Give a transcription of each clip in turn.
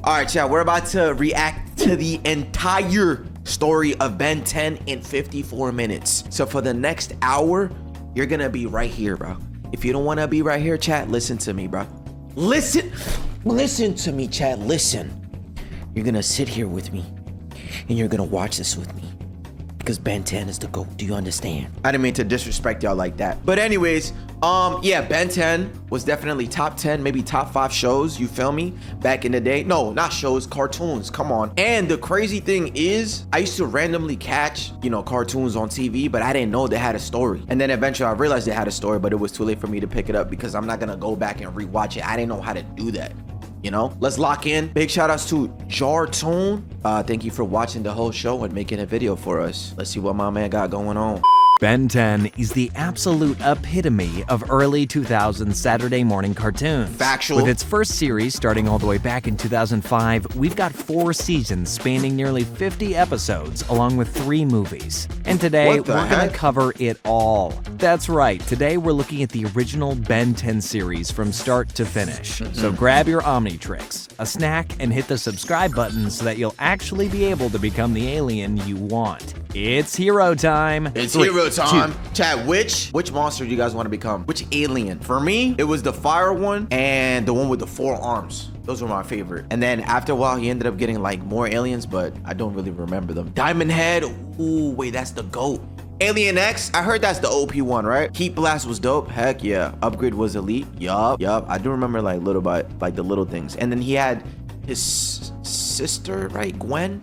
All right, chat, we're about to react to the entire story of Ben 10 in 54 minutes. So for the next hour, you're gonna be right here, bro. If you don't wanna be right here, chat, listen to me, bro. Listen to me, chat, listen. You're gonna sit here with me and you're gonna watch this with me because Ben 10 is the GOAT. Do you understand? I didn't mean to disrespect y'all like that. But anyways, yeah, Ben 10 was definitely top 10, maybe top 5 shows, you feel me? Back in the day. No, not shows, cartoons, come on. And the crazy thing is, I used to randomly catch, you know, cartoons on TV, but I didn't know they had a story. And then eventually I realized they had a story, but it was too late for me to pick it up because I'm not gonna go back and rewatch it. I didn't know how to do that. You know, let's lock in. Big shout outs to JarToon. Thank you for watching the whole show and making a video for us. Let's see what my man got going on. Ben 10 is the absolute epitome of early 2000s Saturday morning cartoons. Factual. With its first series starting all the way back in 2005, we've got 4 seasons spanning nearly 50 episodes, along with 3 movies. And today, we're gonna cover it all. That's right, today we're looking at the original Ben 10 series from start to finish. So grab your Omnitrix, a snack, and hit the subscribe button so that you'll actually be able to become the alien you want. It's hero time. It's hero time. Chat, which monster do you guys want to become? Which alien? For me, it was the fire one and the one with the 4 arms. Those were my favorite. And then after a while, he ended up getting like more aliens, but I don't really remember them. Diamond Head. Ooh, wait, that's the GOAT. Alien X, I heard that's the OP one, right? Heat Blast was dope. Heck yeah. Upgrade was elite. Yup. I do remember like little by like the little things. And then he had his sister, right? Gwen.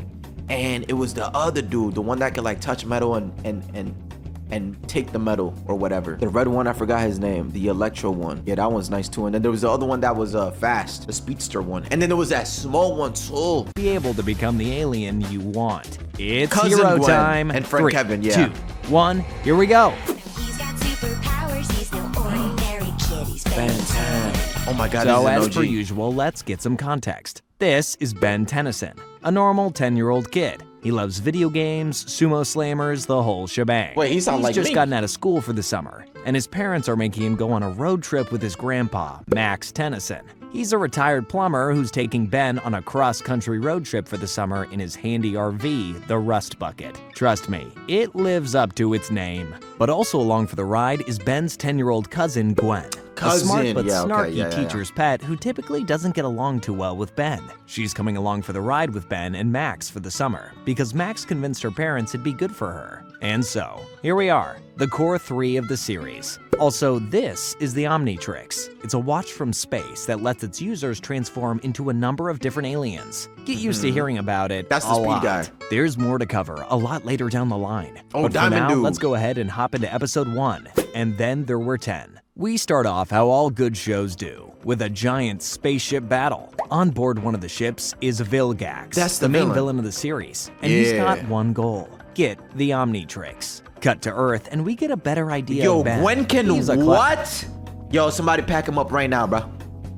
And it was the other dude, the one that could like touch metal and take the metal or whatever. The red one, I forgot his name. The Electro one. Yeah, that one's nice too. And then there was the other one that was fast, the speedster one. And then there was that small one too. Be able to become the alien you want. It's Cousin hero Gwen time. and friend 3, Kevin, yeah. 2, 1, here we go. He's got superpowers, he's no ordinary kid, he's Ben 10. Oh my god, So this as is an per OG. usual, let's get some context. This is Ben Tennyson, a normal 10-year-old kid. He loves video games, sumo slammers, the whole shebang. Wait, he sounds like He's just me. gotten out of school for the summer, and his parents are making him go on a road trip with his grandpa, Max Tennyson. He's a retired plumber who's taking Ben on a cross-country road trip for the summer in his handy RV, the Rust Bucket. Trust me, it lives up to its name. But also along for the ride is Ben's 10-year-old cousin, Gwen. A smart but snarky teacher's pet who typically doesn't get along too well with Ben. She's coming along for the ride with Ben and Max for the summer, because Max convinced her parents it'd be good for her. And so, here we are, the core 3 of the series. Also, this is the Omnitrix. It's a watch from space that lets its users transform into a number of different aliens. Get used to hearing about it. That's the speed guy. There's more to cover a lot later down the line. Oh, but for Diamond now, Dude. let's go ahead and hop into episode 1. And then there were 10. We start off how all good shows do, with a giant spaceship battle. On board one of the ships is Vilgax, That's the main villain. villain of the series, and he's got one goal: get the Omnitrix. Cut to Earth, and we get a better idea Yo, of Ben. Gwen can He's a what? Yo, somebody pack him up right now, bro.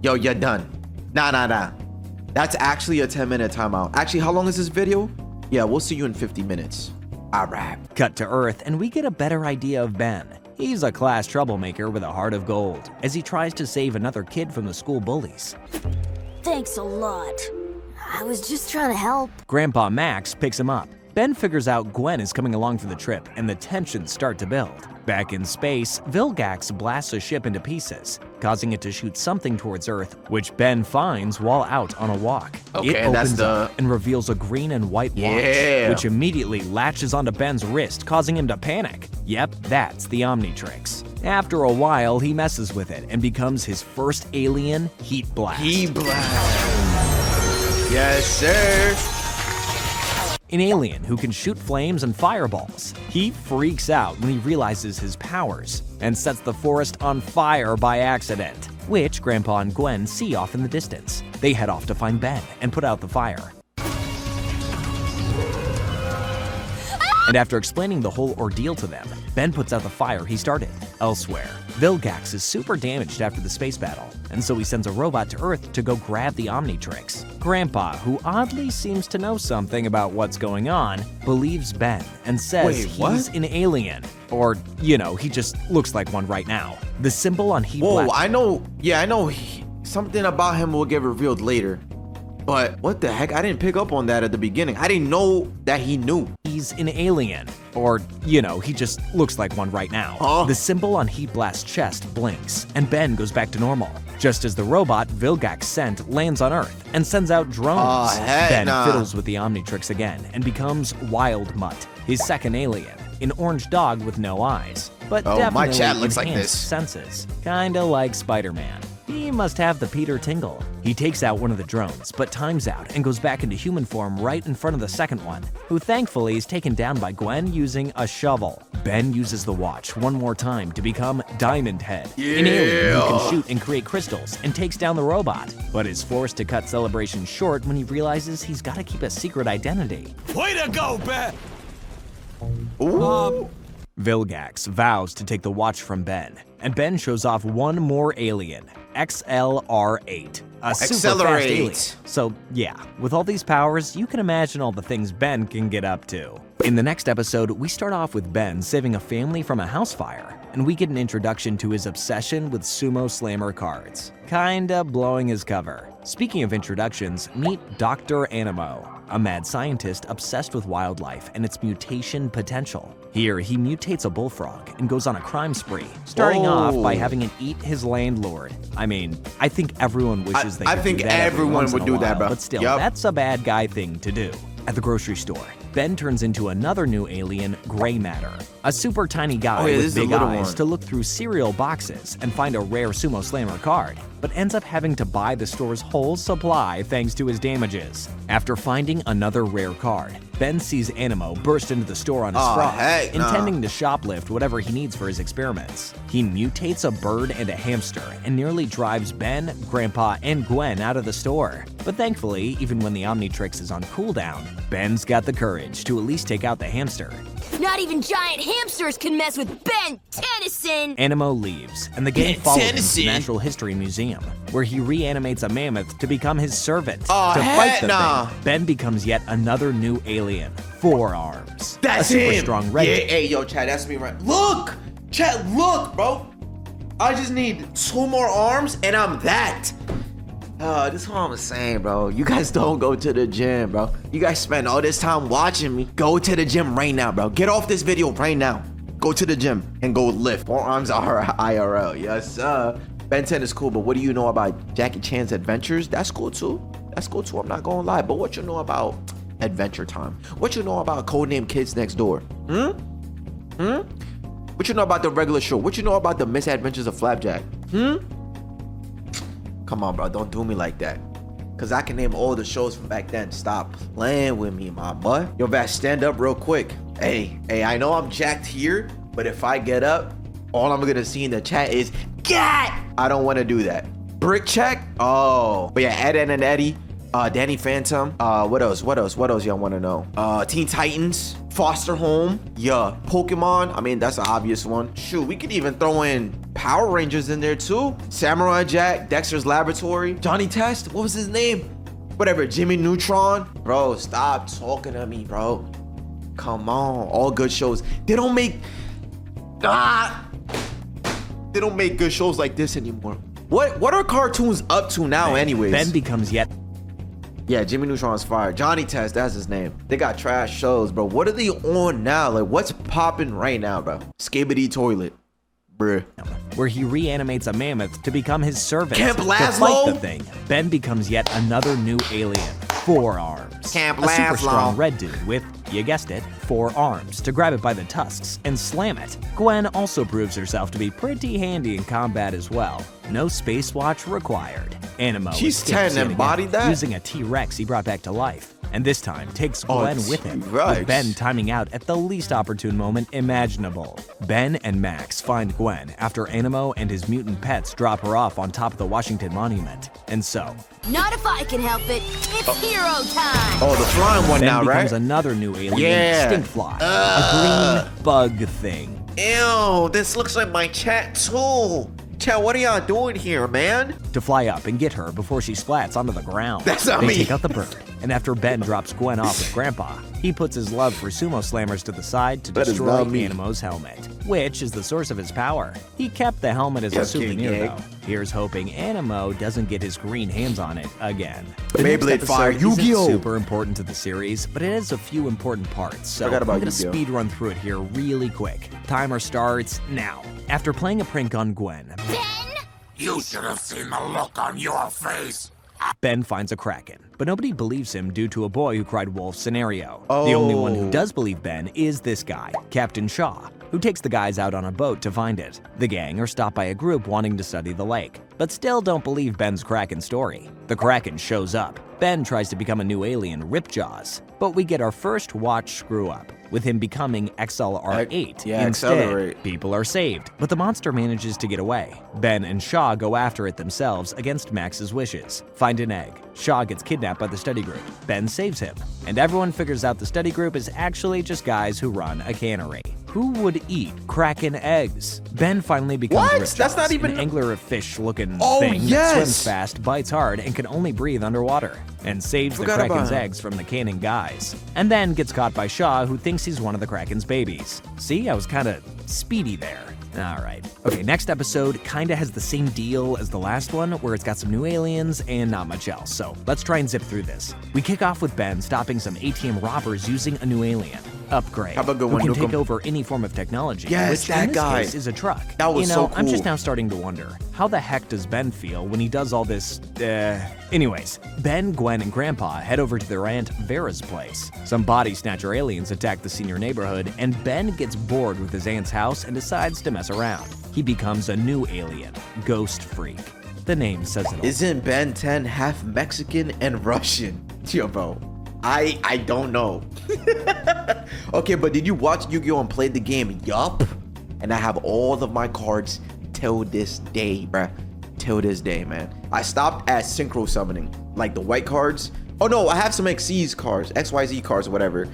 Yo, you're done. Nah. That's actually a 10-minute timeout. Actually, how long is this video? Yeah, we'll see you in 50 minutes. All right. Cut to Earth, and we get a better idea of Ben. He's a class troublemaker with a heart of gold, as he tries to save another kid from the school bullies. Thanks a lot. I was just trying to help. Grandpa Max picks him up. Ben figures out Gwen is coming along for the trip, and the tensions start to build. Back in space, Vilgax blasts a ship into pieces, causing it to shoot something towards Earth, which Ben finds while out on a walk. Okay, it opens that's up and reveals a green and white watch, which immediately latches onto Ben's wrist, causing him to panic. Yep, that's the Omnitrix. After a while, he messes with it and becomes his first alien, Heat Blast. Heat Blast. Yes, sir. An alien who can shoot flames and fireballs. He freaks out when he realizes his powers and sets the forest on fire by accident, which Grandpa and Gwen see off in the distance. They head off to find Ben and put out the fire. And after explaining the whole ordeal to them, Ben puts out the fire he started. Elsewhere, Vilgax is super damaged after the space battle, and so he sends a robot to Earth to go grab the Omnitrix. Grandpa, who oddly seems to know something about what's going on, believes Ben and says he's an alien. Or, you know, he just looks like one right now. The symbol on Heat Blast. I know. Yeah, I know. Something about him will get revealed later. But what the heck? I didn't pick up on that at the beginning. I didn't know that he knew. He's an alien. Or, he just looks like one right now. Huh? The symbol on Heat Blast's chest blinks, and Ben goes back to normal. Just as the robot Vilgax's scent lands on Earth and sends out drones, heck Ben nah. fiddles with the Omnitrix again and becomes Wild Mutt, his second alien, an orange dog with no eyes, but Oh, my definitely chat looks like enhanced this. senses, kinda like Spider-Man. He must have the Peter tingle. He takes out one of the drones, but times out and goes back into human form right in front of the second one, who thankfully is taken down by Gwen using a shovel. Ben uses the watch one more time to become Diamond Head, an alien who can shoot and create crystals, and takes down the robot, but is forced to cut Celebration short when he realizes he's got to keep a secret identity. Way to go, Ben! Ooh. Vilgax vows to take the watch from Ben, and Ben shows off one more alien, XLR8, a super fast Accelerate. alien. So yeah, with all these powers, you can imagine all the things Ben can get up to. In the next episode, we start off with Ben saving a family from a house fire, and we get an introduction to his obsession with sumo slammer cards, kinda blowing his cover. Speaking of introductions, meet Dr. Animo, a mad scientist obsessed with wildlife and its mutation potential. Here, he mutates a bullfrog and goes on a crime spree, starting off by having it eat his landlord. I mean, I think everyone wishes they could think do that every everyone once would in a do that, while, bro. But still, Yup. that's a bad guy thing to do. At the grocery store, Ben turns into another new alien, Gray Matter, a super tiny guy this with is a big little eyes one. to look through cereal boxes and find a rare sumo slammer card, but ends up having to buy the store's whole supply thanks to his damages. After finding another rare card, Ben sees Animo burst into the store on his frog, heck nah. intending to shoplift whatever he needs for his experiments. He mutates a bird and a hamster and nearly drives Ben, Grandpa, and Gwen out of the store. But thankfully, even when the Omnitrix is on cooldown, Ben's got the courage to at least take out the hamster. Not even giant hamsters can mess with Ben Tennyson! Animo leaves, and the gang follows him to Tennyson. the Natural History Museum, where he reanimates a mammoth to become his servant. Oh, to heck fight the nah. thing, Ben becomes yet another new alien, Four Arms. That's a super him. strong red. Yeah, hey, yo, chat, that's me right. Look! Chat, look, bro. I just need 2 more arms and I'm that. This is what I'm saying, bro. You guys don't go to the gym, bro. You guys spend all this time watching me. Go to the gym right now, bro. Get off this video right now. Go to the gym and go lift. 4 arms are IRL. Yes, sir. Ben 10 is cool, but what do you know about Jackie Chan's adventures? That's cool too. That's cool too. I'm not gonna lie. But what you know about Adventure Time? What you know about Codename Kids Next Door? What you know about the regular show? What you know about the misadventures of Flapjack? Come on, bro. Don't do me like that. Cause I can name all the shows from back then. Stop playing with me, my boy. Yo, Vash, stand up real quick. Hey, I know I'm jacked here, but if I get up, all I'm gonna see in the chat is "Gat!" I don't wanna do that. Brick check? Oh. But yeah, Ed, Ed, and Eddie. Danny Phantom. What else y'all wanna know? Teen Titans. Foster Home. Yeah. Pokemon. I mean, that's an obvious one. Shoot, we could even throw in Power Rangers in there too. Samurai Jack. Dexter's Laboratory. Johnny Test. What was his name? Whatever. Jimmy Neutron. Bro, stop talking to me, bro. Come on. All good shows. They don't make good shows like this anymore. What are cartoons up to now anyways? Ben becomes yet Yeah, Jimmy Neutron's fire. Johnny Test, that's his name. They got trash shows, bro. What are they on now? Like, what's popping right now, bro? Skibidi Toilet. Bruh. where he reanimates a mammoth to become his servant Camp to Laszlo? fight the thing. Ben becomes yet another new alien, Four Arms. Camp a super Laszlo. strong red dude with, you guessed it, 4 arms to grab it by the tusks and slam it. Gwen also proves herself to be pretty handy in combat as well. No space watch required. Animo She's escapes 10 yet embodied again, that? using a T-Rex he brought back to life. And this time takes Oh, Gwen with him, T-Rex. with Ben timing out at the least opportune moment imaginable. Ben and Max find Gwen after Animo and his mutant pets drop her off on top of the Washington Monument. And so, Not if I can help it. It's hero time. Oh, the flying one Ben now, becomes right? another new alien, Yeah. Stinkfly, a green bug thing. Ew, this looks like my chat too. Chat, what are y'all doing here, man? To fly up and get her before she splats onto the ground. That's not they me. take out the bird, And after Ben drops Gwen off with Grandpa, he puts his love for sumo slammers to the side to That is destroy not me. Animo's helmet, which is the source of his power. He kept the helmet as a souvenir, gang. though. Here's hoping Animo doesn't get his green hands on it again. The Beyblade next Fire episode isn't Yu-Gi-Oh! super important to the series, but it has a few important parts, so Forgot I'm about gonna Yu-Gi-Oh! speed run through it here really quick. Timer starts now. After playing a prank on Gwen, Ben? You should have seen the look on your face. Ben finds a Kraken, but nobody believes him due to a boy who cried wolf scenario. The only one who does believe Ben is this guy, Captain Shaw, who takes the guys out on a boat to find it. The gang are stopped by a group wanting to study the lake, but still don't believe Ben's Kraken story. The Kraken shows up. Ben tries to become a new alien, Ripjaws, but we get our first watch screw up, with him becoming XLR8. Yeah, Instead, accelerate. people are saved, but the monster manages to get away. Ben and Shaw go after it themselves against Max's wishes. Find an egg. Shaw gets kidnapped by the study group. Ben saves him, and everyone figures out the study group is actually just guys who run a cannery. Who would eat Kraken eggs? Ben finally becomes What? Ripjaws, That's not even- an anglerfish-looking Oh, thing yes! that swims fast, bites hard, and can only breathe underwater, and saves Forgot the about Kraken's him. eggs from the canning guys. And then gets caught by Shaw, who thinks he's one of the Kraken's babies. See, I was kinda speedy there. Alright. Okay, next episode kinda has the same deal as the last one, where it's got some new aliens and not much else, so let's try and zip through this. We kick off with Ben stopping some ATM robbers using a new alien. Upgrade. Have a good who one, can Nukem. take over any form of technology, Yes, which that in this guy. case is a truck. That was you know, so I'm just cool. now starting to wonder, how the heck does Ben feel when he does all this, Anyways, Ben, Gwen, and Grandpa head over to their Aunt Vera's place. Some body snatcher aliens attack the senior neighborhood, and Ben gets bored with his aunt's house and decides to mess around. He becomes a new alien, Ghost Freak. The name says it all. Isn't Ben 10 half Mexican and Russian? Yo, bro. I don't know. Okay, but did you watch Yu-Gi-Oh! And play the game? Yup. And I have all of my cards till this day, bruh. Till this day, man. I stopped at synchro summoning, like the white cards. Oh no, I have some XYZ cards, XYZ cards, or whatever.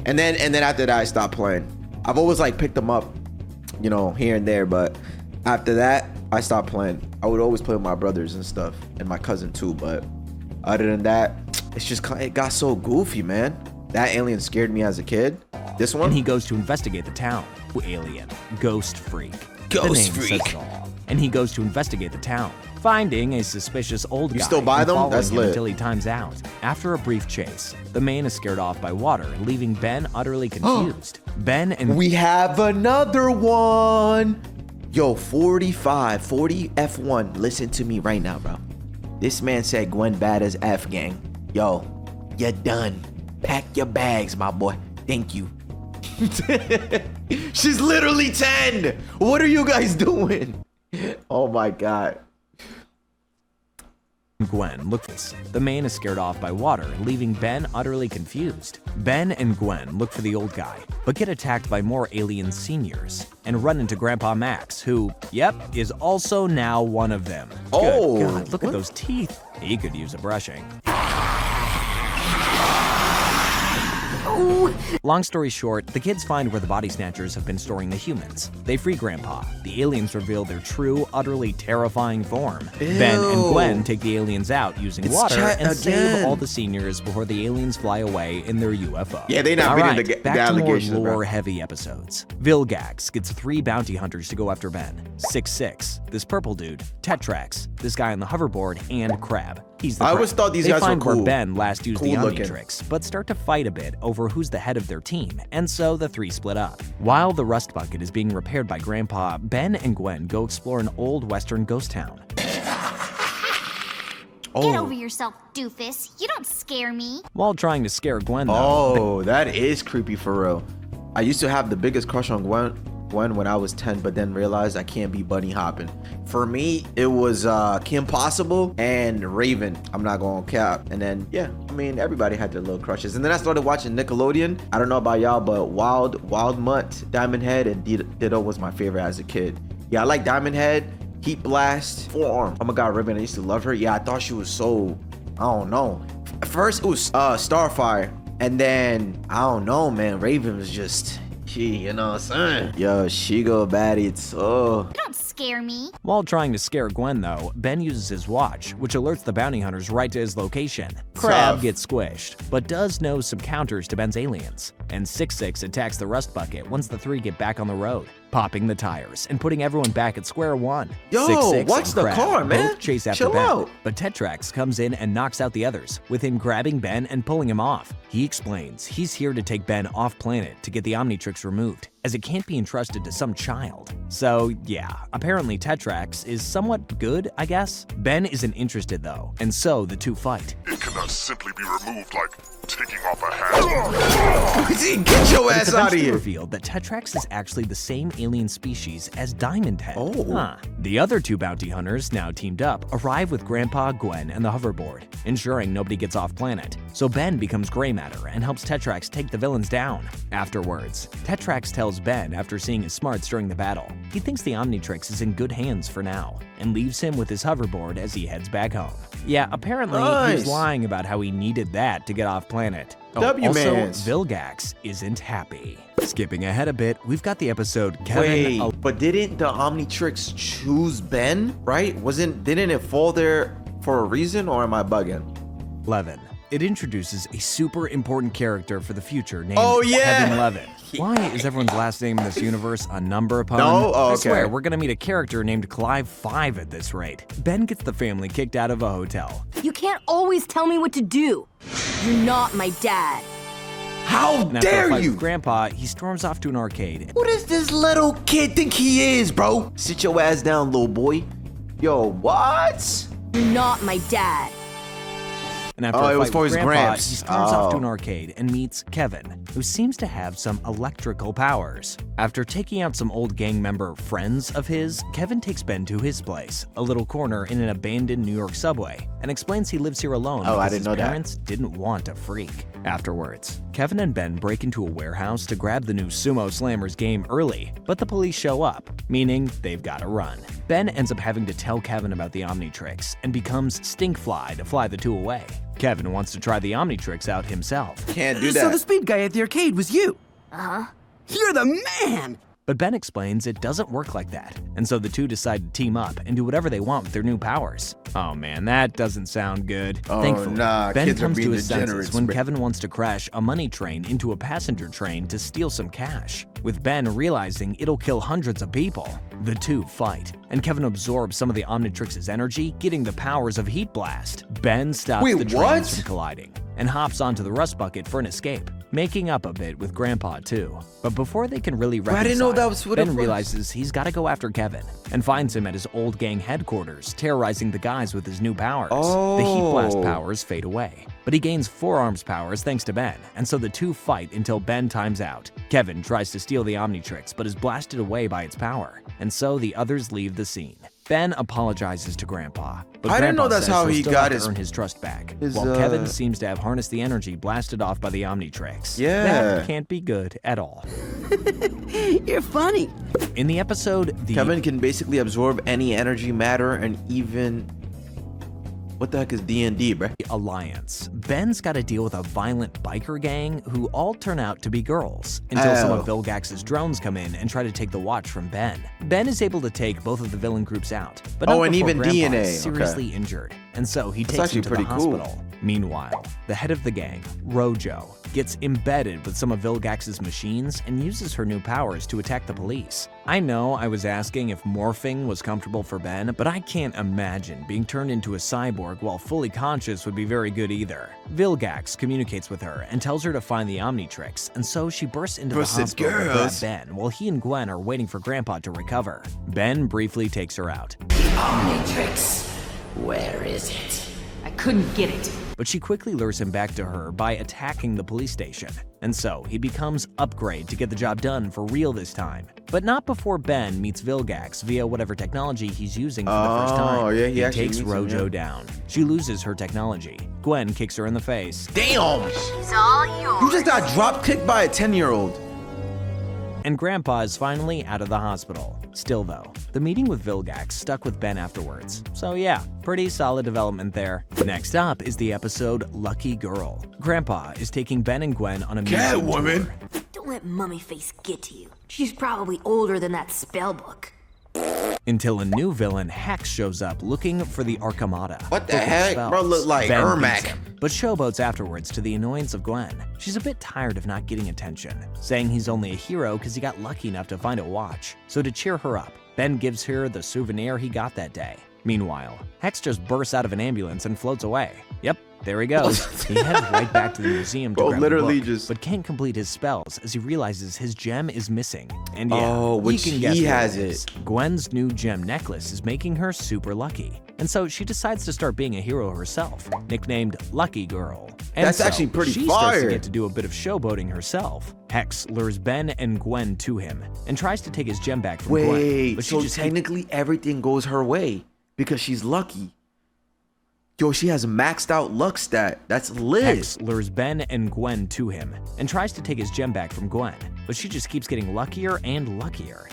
And then after that, I stopped playing. I've always like picked them up, you know, here and there, but after that, I stopped playing. I would always play with my brothers and stuff, and my cousin too, but other than that, it got so goofy, man. That alien scared me as a kid. This one? And he goes to investigate the town. Alien, Ghost Freak. Ghost the name Freak. says it all. And he goes to investigate the town, finding a suspicious old guy. still buy and them? following That's him lit. until he times out. After a brief chase, the man is scared off by water, leaving Ben utterly confused. Ben and We have another one. Yo, 40 F1. Listen to me right now, bro. This man said Gwen bad as F, gang. Yo, you're done. Pack your bags, my boy. Thank you. She's literally 10. What are you guys doing? Oh my God. Gwen look this. The man is scared off by water, leaving Ben utterly confused. Ben and Gwen look for the old guy, but get attacked by more alien seniors and run into Grandpa Max, who, yep, is also now one of them. Oh, Good God, look what? at those teeth. He could use a brushing. Long story short, the kids find where the body snatchers have been storing the humans. They free Grandpa. The aliens reveal their true, utterly terrifying form. Ben and Ew. Gwen take the aliens out using It's water Chet and save again. all the seniors before the aliens fly away in their UFO. Yeah, they not All beating right, the back to more allegations, bro. lore-heavy episodes. Vilgax gets 3 bounty hunters to go after Ben. 6-6, this purple dude, Tetrax, this guy on the hoverboard, and Crab. He's the I always Crab. thought these they guys were find where cool. Ben last used the Cool looking. Omnitrix, but start to fight a bit over who's the head of their team, and so the 3 split up. While the rust bucket is being repaired by Grandpa, Ben and Gwen go explore an old western ghost town. Get over yourself, doofus. You don't scare me. While trying to scare Gwen, though, Oh, that is creepy for real. I used to have the biggest crush on Gwen when I was 10, but then realized I can't be bunny hopping. For me, it was Kim Possible and Raven. I'm not going to cap. And then, yeah, I mean, everybody had their little crushes. And then I started watching Nickelodeon. I don't know about y'all, but Wild Mutt, Diamond Head, and Ditto was my favorite as a kid. Yeah, I like Diamond Head, Heat Blast, Forearm. Oh my God, Raven, I used to love her. Yeah, I thought she was so, I don't know. At first, it was Starfire. And then, I don't know, man, Raven was just... She, you know what I'm saying? Yo, she go baddie too. Don't scare me. While trying to scare Gwen, though, Ben uses his watch, which alerts the bounty hunters right to his location. Crab Tough. gets squished, but does know some counters to Ben's aliens. And 6-6 attacks the rust bucket once the three get back on the road, popping the tires and putting everyone back at square one. Yo, 6-6 watch and the Crab car, man. both chase after Chill Ben, out. but Tetrax comes in and knocks out the others, with him grabbing Ben and pulling him off. He explains he's here to take Ben off planet to get the Omnitrix removed, as it can't be entrusted to some child. So yeah, apparently Tetrax is somewhat good, I guess. Ben isn't interested though, and so the two fight. It cannot simply be removed like taking off a hat. Get your But ass it's out of eventually here. revealed that Tetrax is actually the same alien species as Diamond Head. Oh. Huh. The other two bounty hunters, now teamed up, arrive with Grandpa, Gwen, and the hoverboard, ensuring nobody gets off planet. So Ben becomes Gray Matter and helps Tetrax take the villains down. Afterwards, Tetrax tells Ben, after seeing his smarts during the battle, he thinks the Omnitrix is in good hands for now, and leaves him with his hoverboard as he heads back home. Yeah, apparently he Nice. was lying about how he needed that to get off planet. W Also, mans. Vilgax isn't happy. Skipping ahead a bit, we've got the episode Kevin. Wait, but didn't the Omnitrix choose Ben, right? Didn't it fall there for a reason, or am I bugging? 11. It introduces a super important character for the future named Oh, yeah. Kevin Levin. Why is everyone's last name in this universe a number pun? No? Oh, I okay. swear, we're gonna meet a character named Clive 5 at this rate. Ben gets the family kicked out of a hotel. You can't always tell me what to do. You're not my dad. How And after a dare fight you? with Grandpa, he storms off to an arcade. Who does this little kid think he is, bro? Sit your ass down, little boy. Yo, what? You're not my dad. And after Oh, a it was fight for with his Grandpa, gramps. he storms off to Oh. an arcade and meets Kevin, who seems to have some electrical powers. After taking out some old gang member friends of his, Kevin takes Ben to his place, a little corner in an abandoned New York subway, and explains he lives here alone Oh, I because didn't his know that. parents didn't want a freak. Afterwards, Kevin and Ben break into a warehouse to grab the new Sumo Slammers game early, but the police show up, meaning they've got to run. Ben ends up having to tell Kevin about the Omnitrix and becomes Stinkfly to fly the two away. Kevin wants to try the Omnitrix out himself, Can't do So the that. speed guy at the arcade was you? Uh-huh. You're the man! but Ben explains it doesn't work like that, and so the two decide to team up and do whatever they want with their new powers. Oh man, that doesn't sound good. Oh, Thankfully, nah, Ben kids are comes to being his senses degenerates, when bro. Kevin wants to crash a money train into a passenger train to steal some cash, with Ben realizing it'll kill hundreds of people. The two fight, and Kevin absorbs some of the Omnitrix's energy, getting the powers of Heat Blast. Ben stops Wait, the trains what? from colliding and hops onto the rust bucket for an escape, making up a bit with Grandpa too. But before they can really reconcile, I didn't know that was what it Ben was. realizes he's got to go after Kevin and finds him at his old gang headquarters, terrorizing the guys with his new powers. The Heat Blast Oh. powers fade away, but he gains forearms powers thanks to Ben, and so the two fight until Ben times out. Kevin tries to steal the Omnitrix, but is blasted away by its power, and so the others leave the scene. Ben apologizes to Grandpa, but I didn't Grandpa know that's says how he'll he still got have to his- earn his trust back, his, while Kevin seems to have harnessed the energy blasted off by the Omnitrix. Yeah. That can't be good at all. You're funny. In the episode, Kevin can basically absorb any energy, matter, and even... What the heck is D&D, bruh? Alliance, Ben's got to deal with a violent biker gang who all turn out to be girls until some of Oh. Vilgax's drones come in and try to take the watch from Ben. Ben is able to take both of the villain groups out, but Oh, not and before even Grandpa DNA, is seriously injured, and so he takes actually him to the pretty cool. hospital. Meanwhile, the head of the gang, Rojo, gets embedded with some of Vilgax's machines and uses her new powers to attack the police. I know I was asking if morphing was comfortable for Ben, but I can't imagine being turned into a cyborg while fully conscious would be very good either. Vilgax communicates with her and tells her to find the Omnitrix, and so she bursts into the Busted hospital to grab girls. Ben while he and Gwen are waiting for Grandpa to recover. Ben briefly takes her out, Omnitrix, where is it? I couldn't get it. but she quickly lures him back to her by attacking the police station. And so he becomes Upgrade to get the job done for real this time. But not before Ben meets Vilgax via whatever technology he's using for the first time. Oh, yeah, he actually takes meets him, Rojo yeah. down. She loses her technology. Gwen kicks her in the face. Damn! She's all yours. You just got drop kicked by a 10-year-old. And Grandpa is finally out of the hospital. Still though, the meeting with Vilgax stuck with Ben afterwards. So yeah, pretty solid development there. Next up is the episode Lucky Girl. Grandpa is taking Ben and Gwen on a museum Catwoman? tour. Do Don't let Mummy Face get to you. She's probably older than that spell book. Until a new villain, Hex, shows up looking for the Arcamata. What the book of heck? spells. Bro, look like Ben Ermac. beats him, but showboats afterwards to the annoyance of Gwen. She's a bit tired of not getting attention, saying he's only a hero because he got lucky enough to find a watch. So to cheer her up, Ben gives her the souvenir he got that day. Meanwhile, Hex just bursts out of an ambulance and floats away. Yep, there he goes. He heads right back to the museum to Bro, grab literally the book, just- but can't complete his spells as he realizes his gem is missing. And yeah, Oh, which you can guess he what has is. it. Gwen's new gem necklace is making her super lucky. And so she decides to start being a hero herself, nicknamed Lucky Girl. And That's so actually pretty she starts to fire. get to do a bit of showboating herself. Hex lures Ben and Gwen to him and tries to take his gem back from Gwen. Wait, But she so just technically everything goes her way because she's lucky. Yo, she has maxed out luck stat. That's lit. Hex lures Ben and Gwen to him and tries to take his gem back from Gwen, but she just keeps getting luckier and luckier.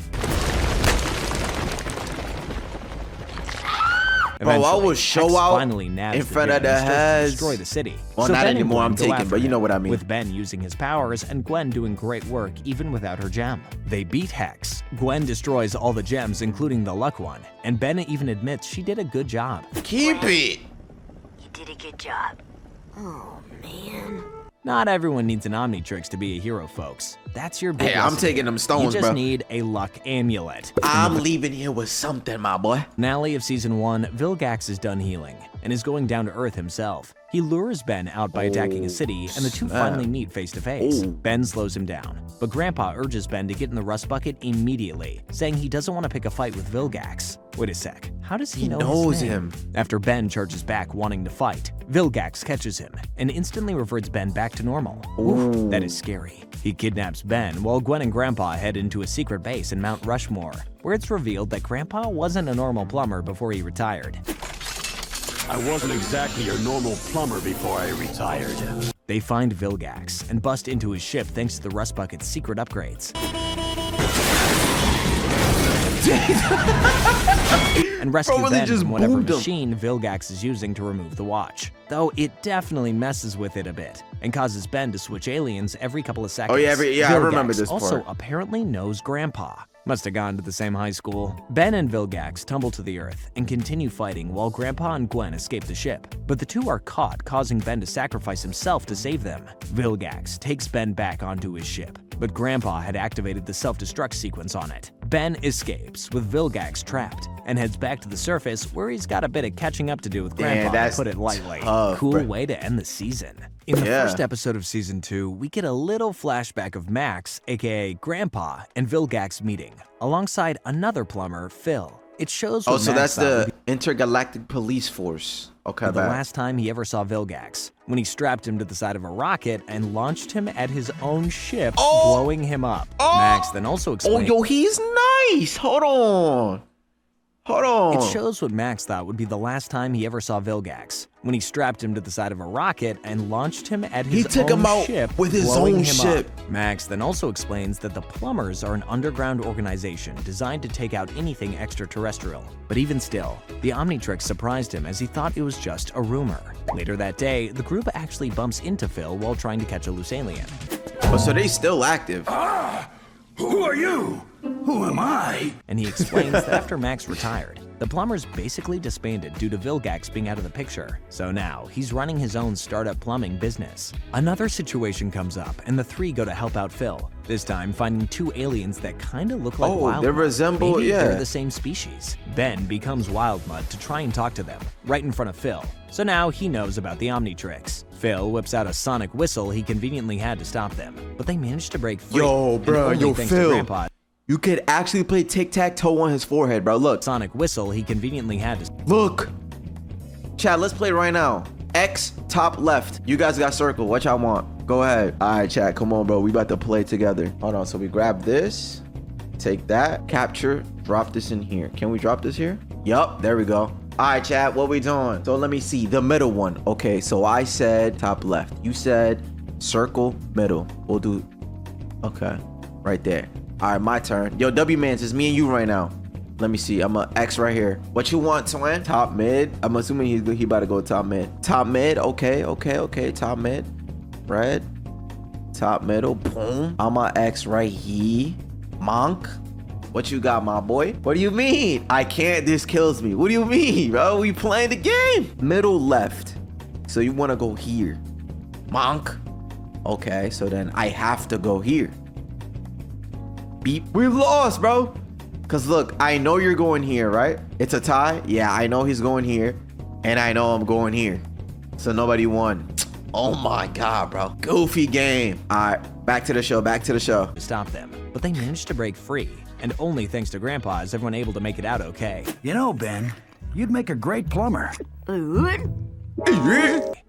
Bro, I Eventually, will show Hex out finally nabs in front the of gem the and starts to heads. destroy the city. Well, So not Ben and anymore, Gwen I'm go taking, after but you know him, what I mean. With Ben using his powers and Gwen doing great work even without her gem. They beat Hex. Gwen destroys all the gems, including the luck one, and Ben even admits she did a good job. Keep it. You did a good job. Oh, man. Not everyone needs an Omnitrix to be a hero, folks. That's your big Hey, I'm lesson taking here. them stones, You just bro. need a luck amulet. I'm leaving here with something, my boy. Finale of Season 1, Vilgax is done healing and is going down to Earth himself. He lures Ben out by attacking a city, and the two snap. finally meet face to face. Oh. Ben slows him down, but Grandpa urges Ben to get in the rust bucket immediately, saying he doesn't want to pick a fight with Vilgax. Wait a sec, how does he know his knows name? him. After Ben charges back wanting to fight, Vilgax catches him and instantly reverts Ben back to normal. Oof, that is scary. He kidnaps Ben while Gwen and Grandpa head into a secret base in Mount Rushmore, where it's revealed that Grandpa wasn't a normal plumber before he retired. I wasn't exactly your normal plumber before I retired. They find Vilgax and bust into his ship thanks to the Rust Bucket's secret upgrades. And rescue Bro, really Ben just from whatever boomed him. machine Vilgax is using to remove the watch. Though it definitely messes with it a bit and causes Ben to switch aliens every couple of seconds. Oh, yeah, I remember Vilgax this also part. apparently knows Grandpa. Must have gone to the same high school. Ben and Vilgax tumble to the Earth and continue fighting while Grandpa and Gwen escape the ship. But the two are caught, causing Ben to sacrifice himself to save them. Vilgax takes Ben back onto his ship, but Grandpa had activated the self-destruct sequence on it. Ben escapes, with Vilgax trapped, and heads back to the surface where he's got a bit of catching up to do with Damn, Grandpa, that's to put it lightly. tough, Cool bro. way to end the season. In the Yeah. first episode of Season 2, we get a little flashback of Max, aka Grandpa, and Vilgax meeting, alongside another plumber, Phil. It shows what Oh, so Max that's thought would the Intergalactic Police Force. Okay, the bad. last time he ever saw Vilgax, when he strapped him to the side of a rocket and launched him at his own ship, blowing him up. Max then also Oh, explained yo, he's nice. Hold on. it shows what Max thought would be the last time he ever saw Vilgax, when he strapped him to the side of a rocket and launched him at his He took own him out ship, with his blowing own him ship. up. Max then also explains that the Plumbers are an underground organization designed to take out anything extraterrestrial. But even still, the Omnitrix surprised him as he thought it was just a rumor. Later that day, the group actually bumps into Phil while trying to catch a loose alien. Oh, so they still active. Who are you? Who am I? And he explains that after Max retired, the Plumbers basically disbanded due to Vilgax being out of the picture. So now, he's running his own startup plumbing business. Another situation comes up, and the three go to help out Phil, this time finding two aliens that kinda look like Oh, Wild they Mud. resemble- Maybe yeah. they're the same species. Ben becomes Wild Mud to try and talk to them, right in front of Phil. So now he knows about the Omnitrix. Phil whips out a sonic whistle he conveniently had to stop them, but they managed to break free. Yo, and bro, only yo, thanks to Phil. Grandpa. You could actually play tic-tac-toe on his forehead, bro. Look. Sonic whistle he conveniently had to Look. Chat, let's play right now. X, top left. You guys got circle. What y'all want? Go ahead. All right, chat. Come on, bro. We about to play together. Hold on. So we grab this. Take that. Capture. Drop this in here. Can we drop this here? Yup. There we go. All right, chat. What we doing? So let me see. The middle one. Okay. So I said top left. You said circle middle. We'll do. Okay. Right there. All right, my turn. Yo, W-Mans, it's me and you right now. Let me see. I'm a X right here. What you want, twin? Top mid. I'm assuming he about to go top mid. Top mid. Okay. Top mid. Red. Top middle, boom. I'm a X right here. Monk, what you got, my boy? What do you mean? I can't, this kills me. What do you mean, bro? We playing the game. Middle left. So you wanna go here. Monk. Okay, so then I have to go here. Beep. We lost, bro. Cause look, I know you're going here, right? It's a tie. Yeah, I know he's going here. And I know I'm going here. So nobody won. Oh my God, bro. Goofy game. All right, back to the show, To stop them, but they managed to break free. And only thanks to Grandpa is everyone able to make it out okay. You know, Ben, you'd make a great plumber.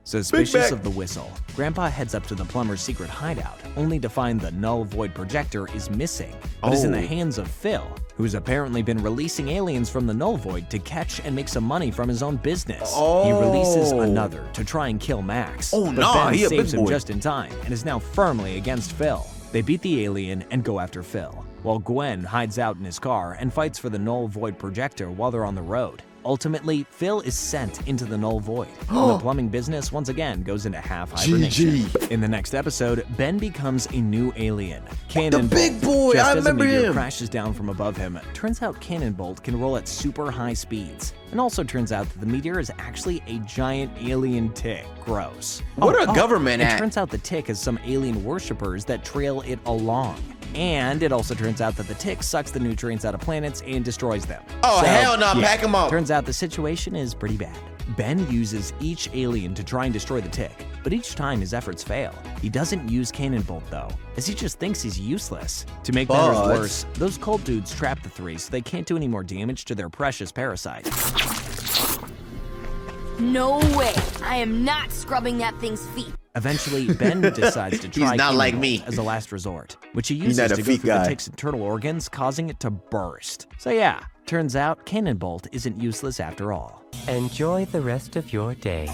Suspicious of the whistle, Grandpa heads up to the plumber's secret hideout, only to find the null void projector is missing, but is in the hands of Phil, who's apparently been releasing aliens from the null void to catch and make some money from his own business. He releases another to try and kill Max, but Ben saves him just in time and is now firmly against Phil. They beat the alien and go after Phil, while Gwen hides out in his car and fights for the null void projector while they're on the road. Ultimately, Phil is sent into the null void, and the plumbing business once again goes into half hibernation. In the next episode, Ben becomes a new alien, Cannonbolt. The big boy, Just I as remember a meteor him. crashes down from above him, turns out Cannonbolt can roll at super high speeds. And also turns out that the meteor is actually a giant alien tick. Gross. What a government It at? turns out the tick has some alien worshippers that trail it along. And it also turns out that the tick sucks the nutrients out of planets and destroys them. Oh, hell no, pack him up. Turns out the situation is pretty bad. Ben uses each alien to try and destroy the tick, but each time his efforts fail. He doesn't use Cannonbolt though, as he just thinks he's useless. To make matters worse, those cold dudes trap the three so they can't do any more damage to their precious parasite. No way. I am not scrubbing that thing's feet. Eventually, Ben decides to try He's not like Cannonbolt me. as a last resort, which he uses not a to go feet through the guy. tick's internal organs, causing it to burst. So yeah, turns out Cannonbolt isn't useless after all. Enjoy the rest of your day.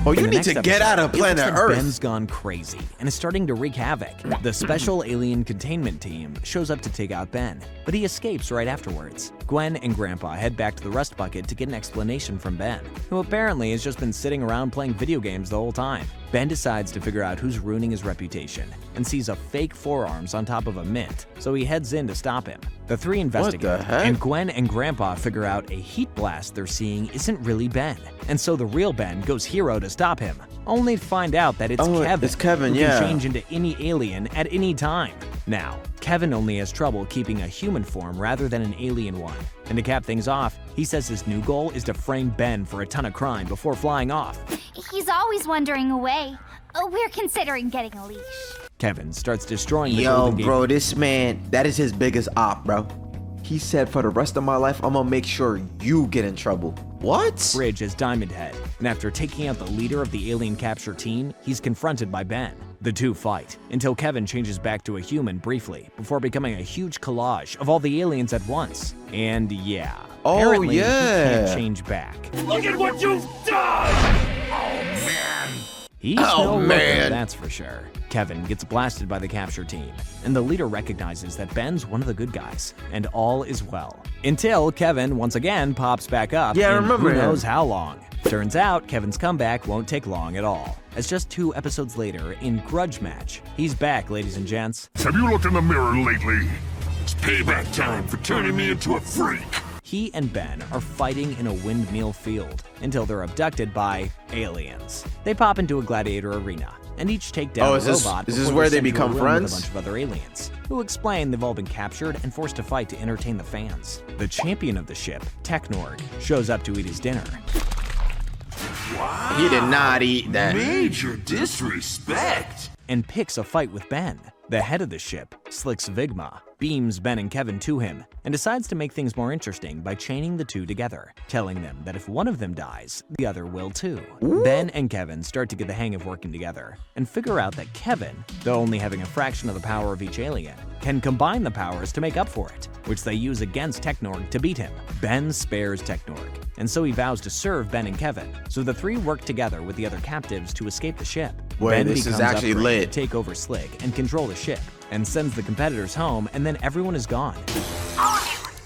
Oh, In you the need next to get episode, out of it looks planet like Earth. Ben's gone crazy and is starting to wreak havoc. The special alien containment team shows up to take out Ben, but he escapes right afterwards. Gwen and Grandpa head back to the Rust Bucket to get an explanation from Ben, who apparently has just been sitting around playing video games the whole time. Ben decides to figure out who's ruining his reputation and sees a fake forearms on top of a mint, so he heads in to stop him. The three investigate, heck? and Gwen and Grandpa figure out a heat blast they're seeing isn't really Ben, and so the real Ben goes hero to stop him, only to find out that it's Kevin. It's Kevin, who yeah. can change into any alien at any time. Now, Kevin only has trouble keeping a human form rather than an alien one. And to cap things off, he says his new goal is to frame Ben for a ton of crime before flying off. He's always wandering away. We're considering getting a leash. Kevin starts destroying the Yo, Golden Gate. bro, this man, that is his biggest op, bro. He said, for the rest of my life, I'm gonna make sure you get in trouble. What? Bridge as Diamond Head, and after taking out the leader of the alien capture team, he's confronted by Ben. The two fight, until Kevin changes back to a human briefly, before becoming a huge collage of all the aliens at once. And yeah, apparently he can't change back. Look at what you've done! He's no looker, that's for sure. Kevin gets blasted by the capture team, and the leader recognizes that Ben's one of the good guys, and all is well. Until Kevin once again pops back up, Yeah, I and remember who him. knows how long. Turns out Kevin's comeback won't take long at all, as just 2 episodes later in Grudge Match, he's back, ladies and gents. Have you looked in the mirror lately? It's payback time for turning me into a freak. He and Ben are fighting in a windmill field until they're abducted by aliens. They pop into a gladiator arena and each take down a robot. Is this before where they're they sent to a become room friends? With a bunch of other aliens, who explain they've all been captured and forced to fight to entertain the fans. The champion of the ship, Technorg, shows up to eat his dinner. He did not eat that. Major disrespect. And picks a fight with Ben. The head of the ship, Slicks Vigma, beams Ben and Kevin to him and decides to make things more interesting by chaining the two together, telling them that if one of them dies, the other will too. Ben and Kevin start to get the hang of working together and figure out that Kevin, though only having a fraction of the power of each alien, can combine the powers to make up for it, which they use against Technorg to beat him. Ben spares Technorg, and so he vows to serve Ben and Kevin, so the three work together with the other captives to escape the ship. Wait, Ben this is becomes actually upgraded lit. to take over Slick and control the ship, and sends the competitors home, and then everyone is gone.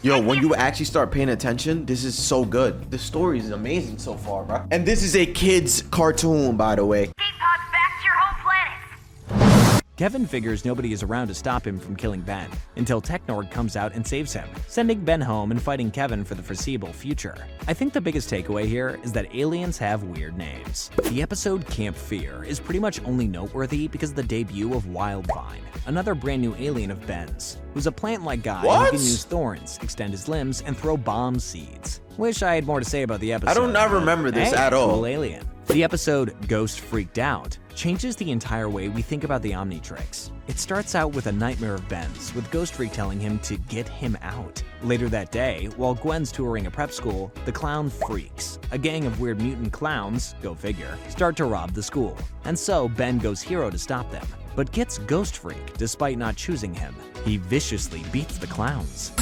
Yo, when you actually start paying attention, this is so good. The story is amazing so far, bro. And this is a kid's cartoon, by the way. Escape pods back to your home planet. Kevin figures nobody is around to stop him from killing Ben, until Technord comes out and saves him, sending Ben home and fighting Kevin for the foreseeable future. I think the biggest takeaway here is that aliens have weird names. The episode Camp Fear is pretty much only noteworthy because of the debut of Wildvine, another brand new alien of Ben's, who's a plant-like guy who can use thorns, extend his limbs, and throw bomb seeds. Wish I had more to say about the episode. I do not remember this at all. Cool alien. The episode Ghost Freaked Out changes the entire way we think about the Omnitrix. It starts out with a nightmare of Ben's, with Ghost Freak telling him to get him out. Later that day, while Gwen's touring a prep school, the Clown Freaks, a gang of weird mutant clowns, go figure, start to rob the school. And so Ben goes hero to stop them, but gets Ghost Freak despite not choosing him. He viciously beats the clowns.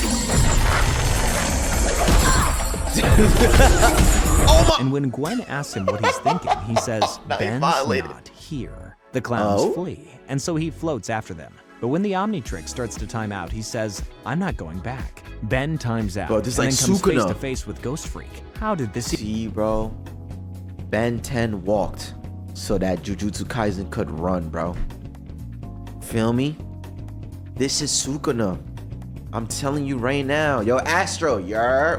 And when Gwen asks him what he's thinking, he says, Ben's not here. The clowns flee, and so he floats after them. But when the Omnitrix starts to time out, he says, I'm not going back. Ben times out, and then comes face to face with Ghost Freak. How did this see, bro? Ben 10 walked so that Jujutsu Kaisen could run, bro. Feel me? This is Sukuna. I'm telling you right now. Yo, Astro,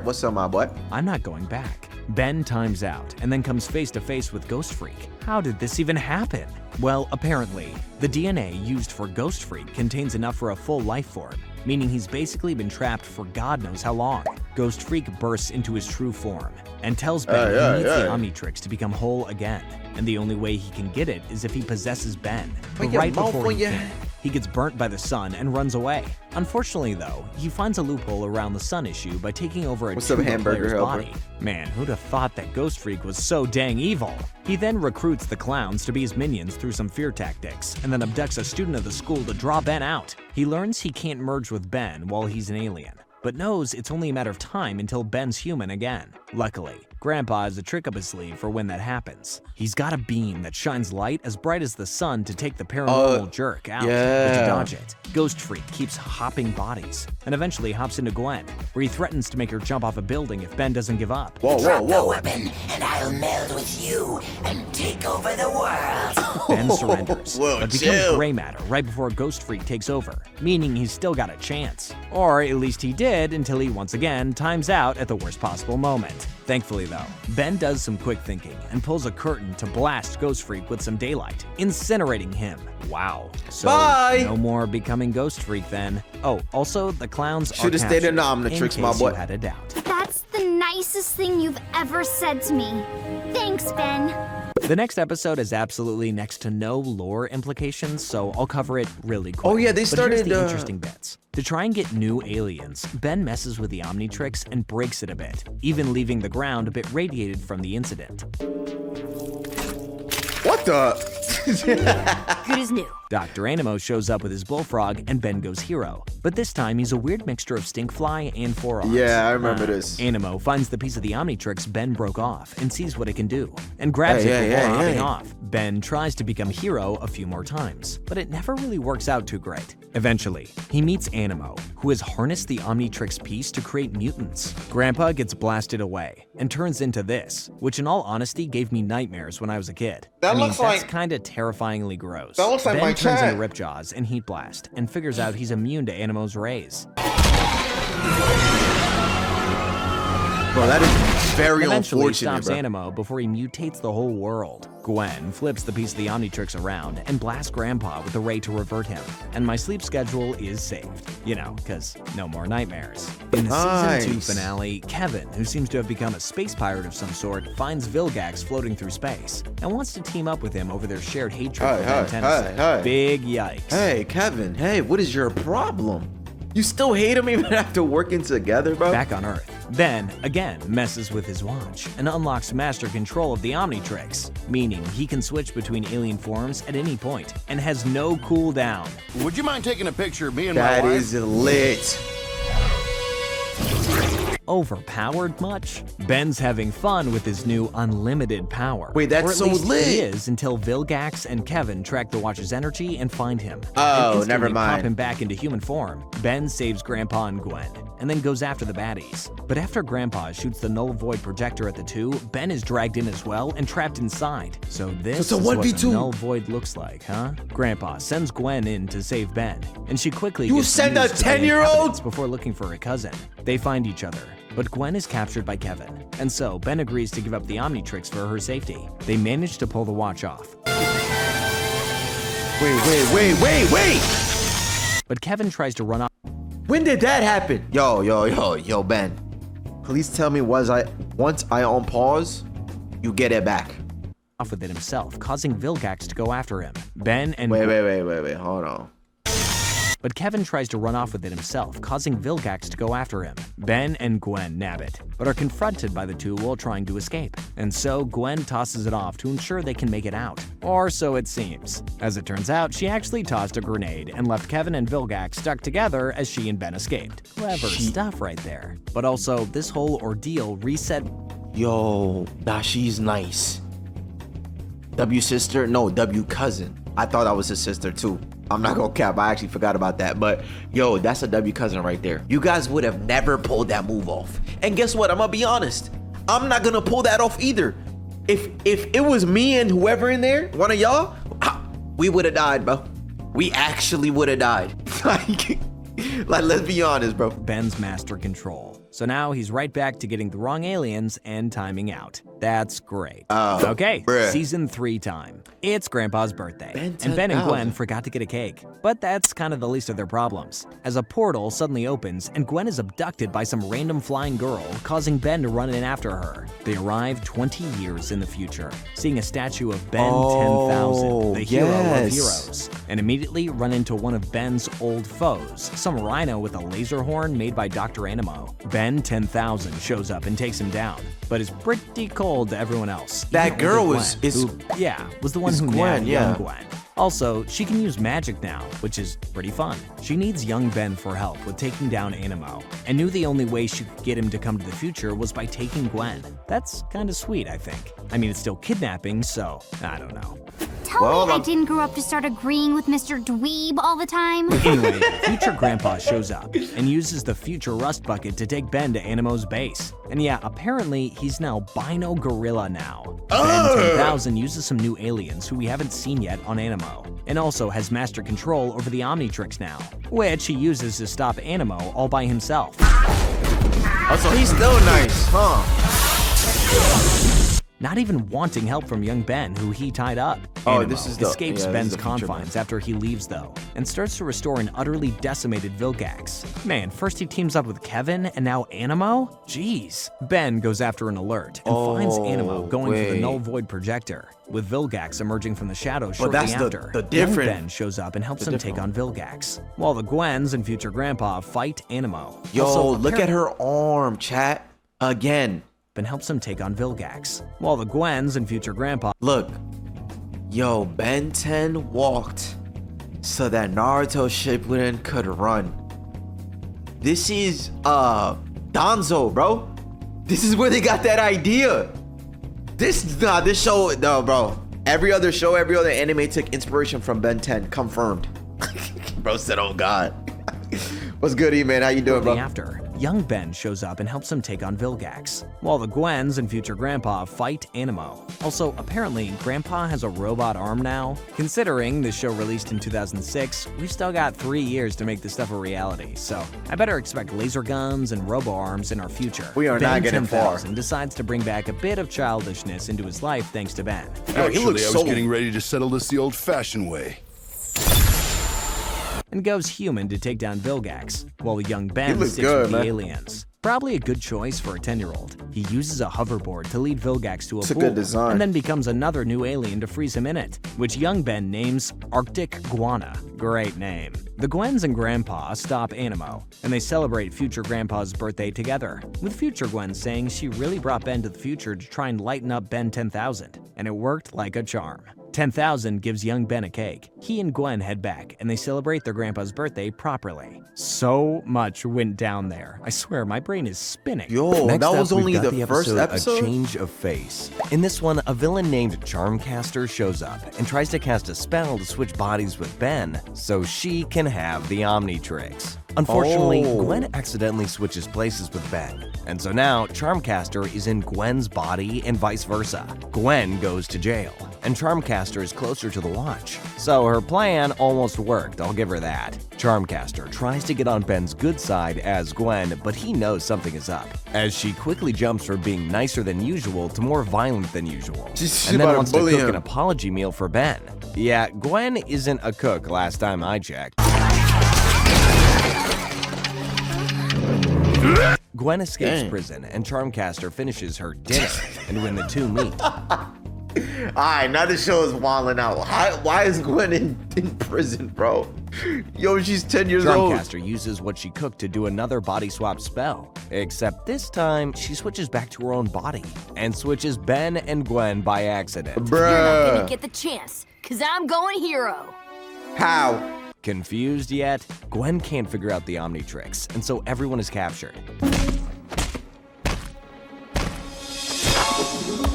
what's up, my boy? I'm not going back. Ben times out and then comes face to face with Ghost Freak. How did this even happen? Well, apparently, the DNA used for Ghost Freak contains enough for a full life form, meaning he's basically been trapped for God knows how long. Ghost Freak bursts into his true form and tells Ben he needs the Omnitrix to become whole again, and the only way he can get it is if he possesses Ben. But right before he can, he gets burnt by the sun and runs away. Unfortunately, though, he finds a loophole around the sun issue by taking over a player's body. Man, who'd have thought that Ghost Freak was so dang evil? He then recruits the clowns to be his minions through some fear tactics, and then abducts a student of the school to draw Ben out. He learns he can't merge with Ben while he's an alien, but knows it's only a matter of time until Ben's human again. Luckily, Grandpa has a trick up his sleeve for when that happens. He's got a beam that shines light as bright as the sun to take the paranormal jerk out, but to dodge it, Ghost Freak keeps hopping bodies, and eventually hops into Gwen, where he threatens to make her jump off a building if Ben doesn't give up. Drop the weapon, and I'll meld with you and take over the world. Ben surrenders, but becomes gray matter right before Ghost Freak takes over, meaning he's still got a chance. Or at least he did until he once again times out at the worst possible moment. Thankfully though, Ben does some quick thinking and pulls a curtain to blast Ghost Freak with some daylight, incinerating him. Wow. So no more becoming Ghost Freak then. Oh, also the clowns should have stayed in the Omnitrix, my boy. You had a doubt. That's the nicest thing you've ever said to me. Thanks, Ben. The next episode has absolutely next to no lore implications, so I'll cover it really quick. Oh yeah, they started But here's the interesting bits. To try and get new aliens, Ben messes with the Omnitrix and breaks it a bit, even leaving the ground a bit radiated from the incident. What the? Good as new. Dr. Animo shows up with his bullfrog and Ben goes hero, but this time he's a weird mixture of stinkfly and forearms. Yeah, I remember this. Animo finds the piece of the Omnitrix Ben broke off and sees what it can do, and grabs it before hopping off. Ben tries to become hero a few more times, but it never really works out too great. Eventually, he meets Animo, who has harnessed the Omnitrix piece to create mutants. Grandpa gets blasted away and turns into this, which in all honesty gave me nightmares when I was a kid. That's kinda terrifyingly gross. That looks like Ben my turns cat. into Ripjaws and Heat Blast and figures out he's immune to Animo's rays. Bro, that is very Eventually unfortunate, stops bro. Animo before he mutates the whole world. Gwen flips the piece of the Omnitrix around and blasts Grandpa with a ray to revert him, and my sleep schedule is saved. You know, cause no more nightmares. In the season 2 finale, Kevin, who seems to have become a space pirate of some sort, finds Vilgax floating through space and wants to team up with him over their shared hatred for Ben Tennyson. Big yikes. Hey, Kevin, hey, what is your problem? You still hate him even after working together, bro? Back on Earth, Ben again messes with his watch and unlocks master control of the Omnitrix, meaning he can switch between alien forms at any point and has no cooldown. Would you mind taking a picture of me and my wife? That is lit. Overpowered much? Ben's having fun with his new unlimited power. Wait, that's or at so least lit. He is until Vilgax and Kevin track the watch's energy and find him. Oh, and never instantly mind. pop him back into human form. Ben saves Grandpa and Gwen, and then goes after the baddies. But after Grandpa shoots the null void projector at the two, Ben is dragged in as well and trapped inside. So this is what the null void looks like, huh? Grandpa sends Gwen in to save Ben, and she quickly You gets send a used to the 10-year-old? inhabitants before looking for her cousin. They find each other, but Gwen is captured by Kevin, and so Ben agrees to give up the Omnitrix for her safety. They manage to pull the watch off. Wait! But Kevin tries to run off. When did that happen? Yo, Ben. Please tell me once I on pause, you get it back. Off with it himself, causing Vilgax to go after him. Ben and Wait, hold on. But Kevin tries to run off with it himself, causing Vilgax to go after him. Ben and Gwen nab it, but are confronted by the two while trying to escape. And so Gwen tosses it off to ensure they can make it out. Or so it seems. As it turns out, she actually tossed a grenade and left Kevin and Vilgax stuck together as she and Ben escaped. Clever stuff right there. But also, this whole ordeal reset. Yo, nah, she's nice. W sister? No, W cousin. I thought that was his sister too. I'm not gonna cap, I actually forgot about that. But yo, that's a W cousin right there. You guys would have never pulled that move off. And guess what? I'm gonna be honest. I'm not gonna pull that off either. If it was me and whoever in there, one of y'all, we would have died, bro. We actually would have died. Like, let's be honest, bro. Ben's master control. So now he's right back to getting the wrong aliens and timing out. That's great. Okay, Season 3 time. It's Grandpa's birthday, and Ben and Gwen forgot to get a cake. But that's kind of the least of their problems, as a portal suddenly opens and Gwen is abducted by some random flying girl, causing Ben to run in after her. They arrive 20 years in the future, seeing a statue of Ben 10,000, the hero of heroes, and immediately run into one of Ben's old foes, some rhino with a laser horn made by Dr. Animo. Ben 10,000 shows up and takes him down, but is pretty cold to everyone else. That girl was the one who nabbed young Gwen. Also, she can use magic now, which is pretty fun. She needs young Ben for help with taking down Animo, and knew the only way she could get him to come to the future was by taking Gwen. That's kinda sweet, I think. I mean, it's still kidnapping, so I don't know. Tell me I didn't grow up to start agreeing with Mr. Dweeb all the time. Anyway, future Grandpa shows up and uses the future rust bucket to take Ben to Animo's base. And yeah, apparently he's now Bino Gorilla now. Ben 10,000 uses some new aliens who we haven't seen yet on Animo, and also has master control over the Omnitrix now, which he uses to stop Animo all by himself. Oh, so he's still nice, huh? Not even wanting help from young Ben, who he tied up. Animo escapes Ben's confines after he leaves, though, and starts to restore an utterly decimated Vilgax. Man, first he teams up with Kevin, and now Animo? Jeez. Ben goes after an alert and finds Animo going for the null void projector, with Vilgax emerging from the shadows shortly after. Young Ben shows up and helps him take on Vilgax, while the Gwens and future Grandpa fight Animo. Yo, also, look at her arm, chat. Again. And helps him take on Vilgax, while the Gwens and future Grandpa. Look, yo, Ben 10 walked so that Naruto Shippuden could run. This is Danzo, bro. This is where they got that idea. This show, no, bro. Every other show, every other anime took inspiration from Ben 10. Confirmed. Bro said, "Oh God." What's good, E-Man? How you doing, bro? After, young Ben shows up and helps him take on Vilgax, while the Gwens and future Grandpa fight Animo. Also, apparently, Grandpa has a robot arm now. Considering this show released in 2006, we've still got 3 years to make this stuff a reality, so I better expect laser guns and robo-arms in our future. We are not getting far. Ben decides to bring back a bit of childishness into his life thanks to Ben. Actually, I was getting ready to settle this the old-fashioned way. And goes human to take down Vilgax, while the young Ben sticks with the aliens. Probably a good choice for a 10-year-old. He uses a hoverboard to lead Vilgax to a pool, good design. and then becomes another new alien to freeze him in it, which young Ben names Arctic Guana. Great name. The Gwens and Grandpa stop Animo, and they celebrate future Grandpa's birthday together, with future Gwen saying she really brought Ben to the future to try and lighten up Ben 10,000, and it worked like a charm. 10,000 gives young Ben a cake. He and Gwen head back, and they celebrate their grandpa's birthday properly. So much went down there. I swear, my brain is spinning. Yo, Next that up, was only we've got the first episode? A change of face. In this one, a villain named Charmcaster shows up and tries to cast a spell to switch bodies with Ben so she can have the Omnitrix. Unfortunately, Gwen accidentally switches places with Ben, and so now Charmcaster is in Gwen's body and vice versa. Gwen goes to jail, and Charmcaster is closer to the watch. So her plan almost worked, I'll give her that. Charmcaster tries to get on Ben's good side as Gwen, but he knows something is up, as she quickly jumps from being nicer than usual to more violent than usual, and then wants to cook an apology meal for Ben. Yeah, Gwen isn't a cook last time I checked. Gwen escapes prison, and Charmcaster finishes her dinner, and when the two meet... Alright, now the show is wilding out. Why is Gwen in prison, bro? Yo, she's 10 years old. Charmcaster uses what she cooked to do another body swap spell, except this time she switches back to her own body, and switches Ben and Gwen by accident. Bruh. You're not gonna get the chance, cause I'm going hero. How? Confused yet? Gwen can't figure out the Omnitrix, and so everyone is captured.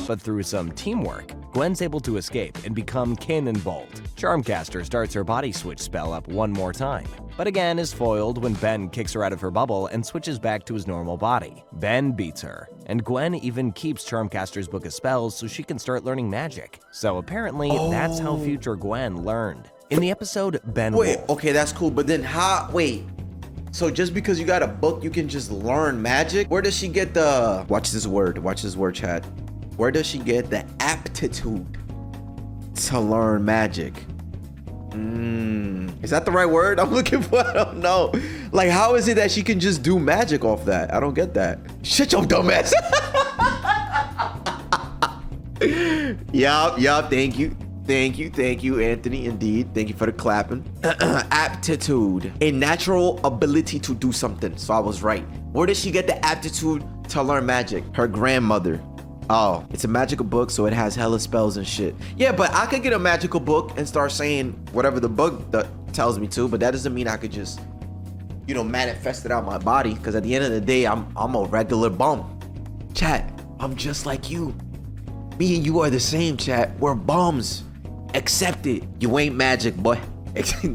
But through some teamwork, Gwen's able to escape and become Cannonbolt. Charmcaster starts her body switch spell up one more time, but again is foiled when Ben kicks her out of her bubble and switches back to his normal body. Ben beats her, and Gwen even keeps Charmcaster's book of spells so she can start learning magic. So apparently, that's how future Gwen learned. In the episode, Ben Wait, Wolf. okay, that's cool, but then how, wait. So just because you got a book, you can just learn magic? Where does she get the, watch this word, chat. Where does she get the aptitude to learn magic? Is that the right word I'm looking for? I don't know. Like, how is it that she can just do magic off that? I don't get that. Shut your dumb ass. Yup, thank you. Thank you, Anthony, indeed. Thank you for the clapping. Aptitude, a natural ability to do something. So I was right. Where did she get the aptitude to learn magic? Her grandmother. Oh, it's a magical book, so it has hella spells and shit. Yeah, but I could get a magical book and start saying whatever the book tells me to, but that doesn't mean I could just, you know, manifest it out my body, because at the end of the day, I'm a regular bum. Chat, I'm just like you. Me and you are the same, chat. We're bums. Accept it. You ain't magic, boy.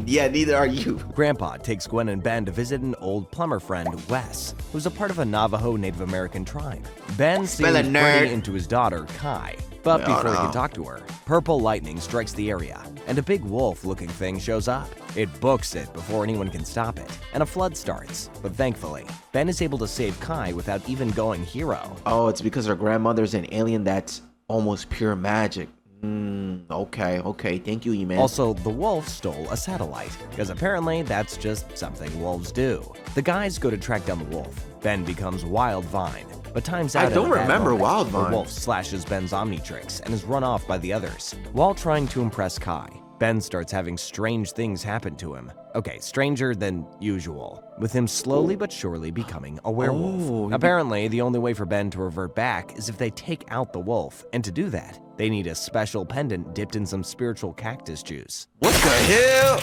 Yeah, neither are you. Grandpa takes Gwen and Ben to visit an old plumber friend, Wes, who's a part of a Navajo Native American tribe. Ben seems pretty into his daughter, Kai. But before he can talk to her, purple lightning strikes the area, and a big wolf-looking thing shows up. It books it before anyone can stop it, and a flood starts. But thankfully, Ben is able to save Kai without even going hero. Oh, it's because her grandmother's an alien that's almost pure magic. Okay. Thank you, E-Man. Also, the wolf stole a satellite, because apparently that's just something wolves do. The guys go to track down the wolf. Ben becomes Wild Vine, but times out. I don't remember Wild Vine. The wolf slashes Ben's Omnitrix and is run off by the others. While trying to impress Kai, Ben starts having strange things happen to him. Okay, stranger than usual, with him slowly but surely becoming a werewolf. Apparently, the only way for Ben to revert back is if they take out the wolf, and to do that, they need a special pendant dipped in some spiritual cactus juice. What the hell?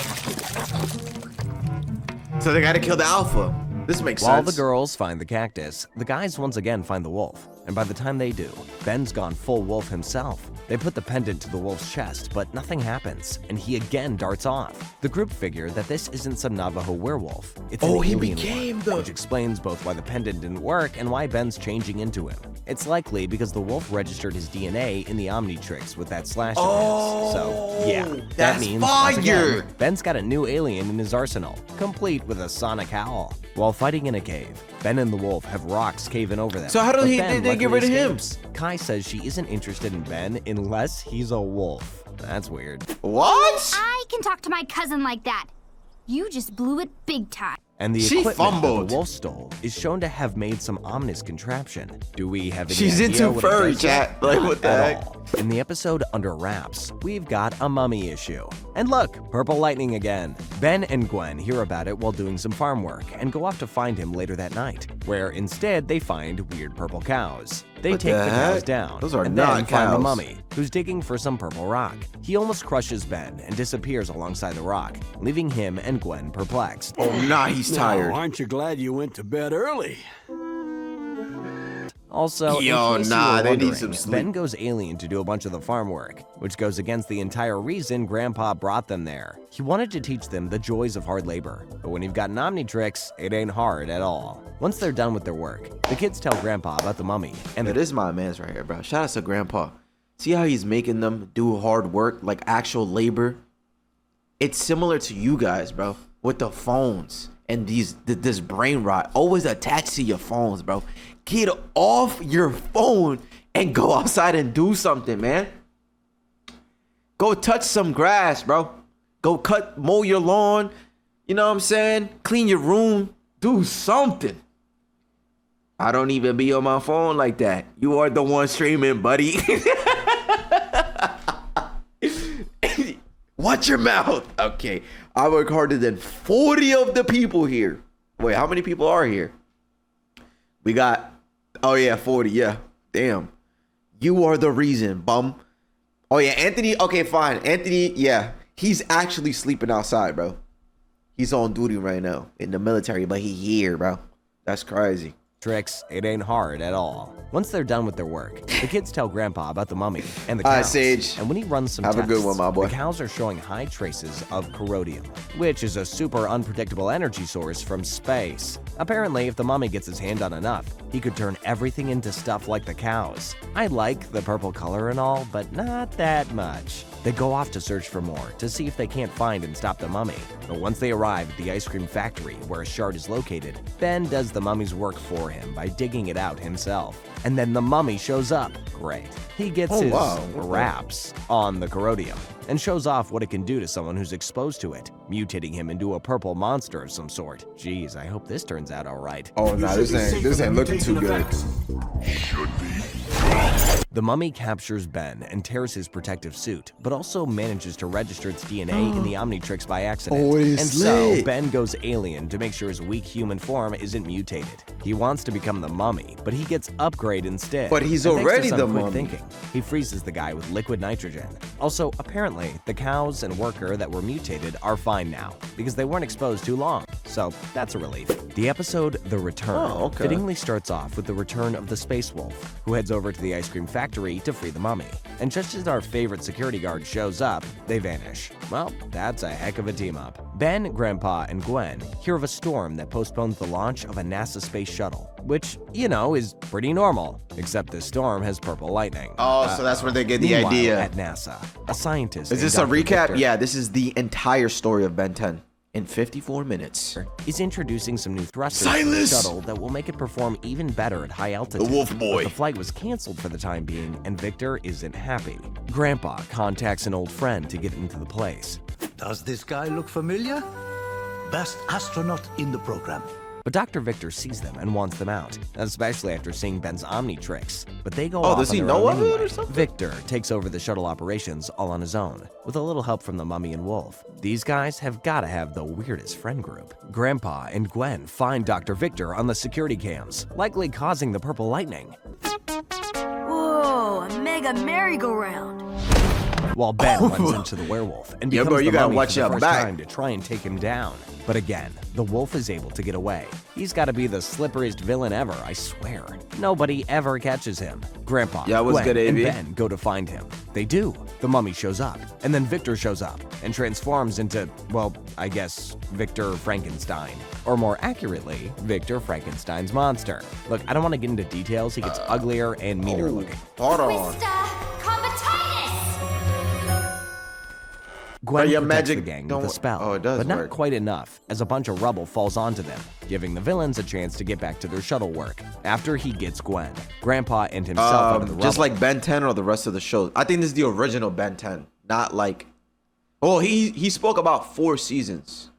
So they gotta kill the alpha. This makes sense. While the girls find the cactus, the guys once again find the wolf, and by the time they do, Ben's gone full wolf himself. They put the pendant to the wolf's chest, but nothing happens, and he again darts off. The group figure that this isn't some Navajo werewolf. It's an alien one, which explains both why the pendant didn't work and why Ben's changing into him. It's likely because the wolf registered his DNA in the Omnitrix with that slash of his. So, yeah, that means once again, Ben's got a new alien in his arsenal, complete with a sonic howl. While fighting in a cave, Ben and the wolf have rocks cave in over them. So how do they get rid of him? Kai says she isn't interested in Ben unless he's a wolf. That's weird. What? I can talk to my cousin like that. You just blew it big time. And the equipment that the wolf stole is shown to have made some ominous contraption. Do we have any She's idea into what furry, it does? chat. Like, what the heck? All. In the episode Under Wraps, we've got a mummy issue. And look, purple lightning again. Ben and Gwen hear about it while doing some farm work and go off to find him later that night, where instead they find weird purple cows. They take the cows down, Those are and not then find the cows. mummy, who's digging for some purple rock. He almost crushes Ben and disappears alongside the rock, leaving him and Gwen perplexed. Oh, nah, he's tired. Now, aren't you glad you went to bed early? Also, Yo, in case nah, you were they need wondering, some sleep. Ben goes alien to do a bunch of the farm work, which goes against the entire reason Grandpa brought them there. He wanted to teach them the joys of hard labor, but when you've got an Omnitrix, it ain't hard at all. Once they're done with their work, the kids tell Grandpa about the mummy, and This is my man's right here, bro. Shout out to Grandpa. See how he's making them do hard work, like actual labor? It's similar to you guys, bro, with the phones and this brain rot always attached to your phones, bro. Get off your phone and go outside and do something, man. Go touch some grass, bro. Go mow your lawn. You know what I'm saying? Clean your room. Do something. I don't even be on my phone like that. You are the one streaming, buddy. Watch your mouth. Okay. I work harder than 40 of the people here. Wait, how many people are here? We got, oh yeah, 40. Yeah. Damn. You are the reason, bum. Oh yeah, Anthony. Okay, fine. Anthony, yeah. He's actually sleeping outside, bro. He's on duty right now in the military, but he here, bro. That's crazy. tricks, it ain't hard at all. Once they're done with their work, the kids tell Grandpa about the mummy and the cows. Sage. And when he runs some Have tests, a good one, my boy. the cows are showing high traces of corrodium, which is a super unpredictable energy source from space. Apparently, if the mummy gets his hand on enough, he could turn everything into stuff like the cows. I like the purple color and all, but not that much. They go off to search for more to see if they can't find and stop the mummy. But once they arrive at the ice cream factory where a shard is located, Ben does the mummy's work for him by digging it out himself. And then the mummy shows up. Great. He gets his raps on the corrodium and shows off what it can do to someone who's exposed to it, mutating him into a purple monster of some sort. Jeez, I hope this turns out all right. Oh, no, this ain't looking too good. Should be. The mummy captures Ben and tears his protective suit, but also manages to register its DNA in the Omnitrix by accident. Oh, it is and so lit. Ben goes alien to make sure his weak human form isn't mutated. He wants to become the mummy, but he gets upgrade instead. But he's And thanks to already some the quick mummy. Thinking, he freezes the guy with liquid nitrogen. Also, apparently, the cows and worker that were mutated are fine now because they weren't exposed too long. So that's a relief. The episode The Return fittingly starts off with the return of the Space Wolf, who heads over to the ice cream factory to free the mummy. And just as our favorite security guard shows up, they vanish. Well, that's a heck of a team up. Ben, Grandpa, and Gwen hear of a storm that postpones the launch of a NASA space shuttle, which, you know, is pretty normal, except this storm has purple lightning. Oh, so that's where they get the Meanwhile, idea. at NASA, a scientist Is named this a Dr. recap? Victor Yeah, this is the entire story of Ben 10 in 54 minutes. is introducing some new thrusters to the Silas! shuttle that will make it perform even better at high altitude. The Wolf Boy. But the flight was canceled for the time being, and Victor isn't happy. Grandpa contacts an old friend to get into the place. Does this guy look familiar? Best astronaut in the program. But Dr. Victor sees them and wants them out, especially after seeing Ben's Omnitrix. But they go off does on he their know own of it anyway. or something? Victor takes over the shuttle operations all on his own, with a little help from the Mummy and Wolf. These guys have got to have the weirdest friend group. Grandpa and Gwen find Dr. Victor on the security cams, likely causing the purple lightning. Whoa, a mega merry-go-round. While Ben runs into the werewolf and Yeah, becomes bro, you the gotta mummy watch for the your first back. time to try and take him down. But again, the wolf is able to get away. He's got to be the slipperiest villain ever, I swear. Nobody ever catches him. Grandpa, Yeah, what's Gwen, good, and AV? Ben go to find him. They do. The mummy shows up, and then Victor shows up and transforms into, well, I guess, Victor Frankenstein. Or more accurately, Victor Frankenstein's monster. Look, I don't want to get into details. He gets uglier and meaner looking. Hold on. Gwen your protects magic the gang don't with a wo- spell, Oh, it does but not work. quite enough, as a bunch of rubble falls onto them, giving the villains a chance to get back to their shuttle work. After he gets Gwen, Grandpa and himself out of the rubble. Just like Ben 10 or the rest of the show. I think this is the original Ben 10, not like. Oh, he spoke about 4 seasons.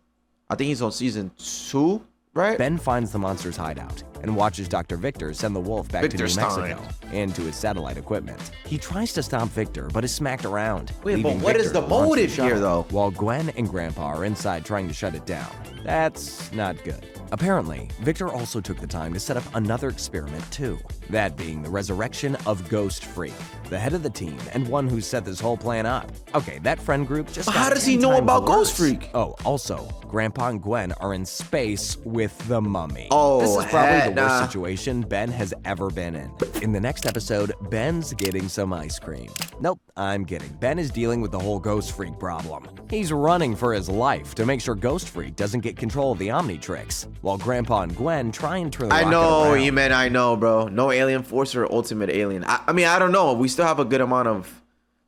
I think he's on season 2, right? Ben finds the monster's hideout and watches Dr. Victor send the wolf back to New Victor Stein. Mexico and to his satellite equipment. He tries to stop Victor, but is smacked around. Wait, but leaving what is Victor the to launch motive shuttle, here, though? While Gwen and Grandpa are inside trying to shut it down. That's not good. Apparently, Victor also took the time to set up another experiment too. That being the resurrection of Ghost Freak, the head of the team and one who set this whole plan up. Okay, that friend group just But got how does he 10 know times about Ghost worse. Freak? Oh, also, Grandpa and Gwen are in space with the mummy. Oh, this is probably the worst situation Ben has ever been in. In the next episode, Ben's getting some ice cream. Nope, I'm kidding. Ben is dealing with the whole Ghost Freak problem. He's running for his life to make sure Ghost Freak doesn't get control of the Omnitrix, while Grandpa and Gwen try and turn the rocket around. E-Man, I know, bro. No alien force or ultimate alien. I mean, I don't know. We still have a good amount of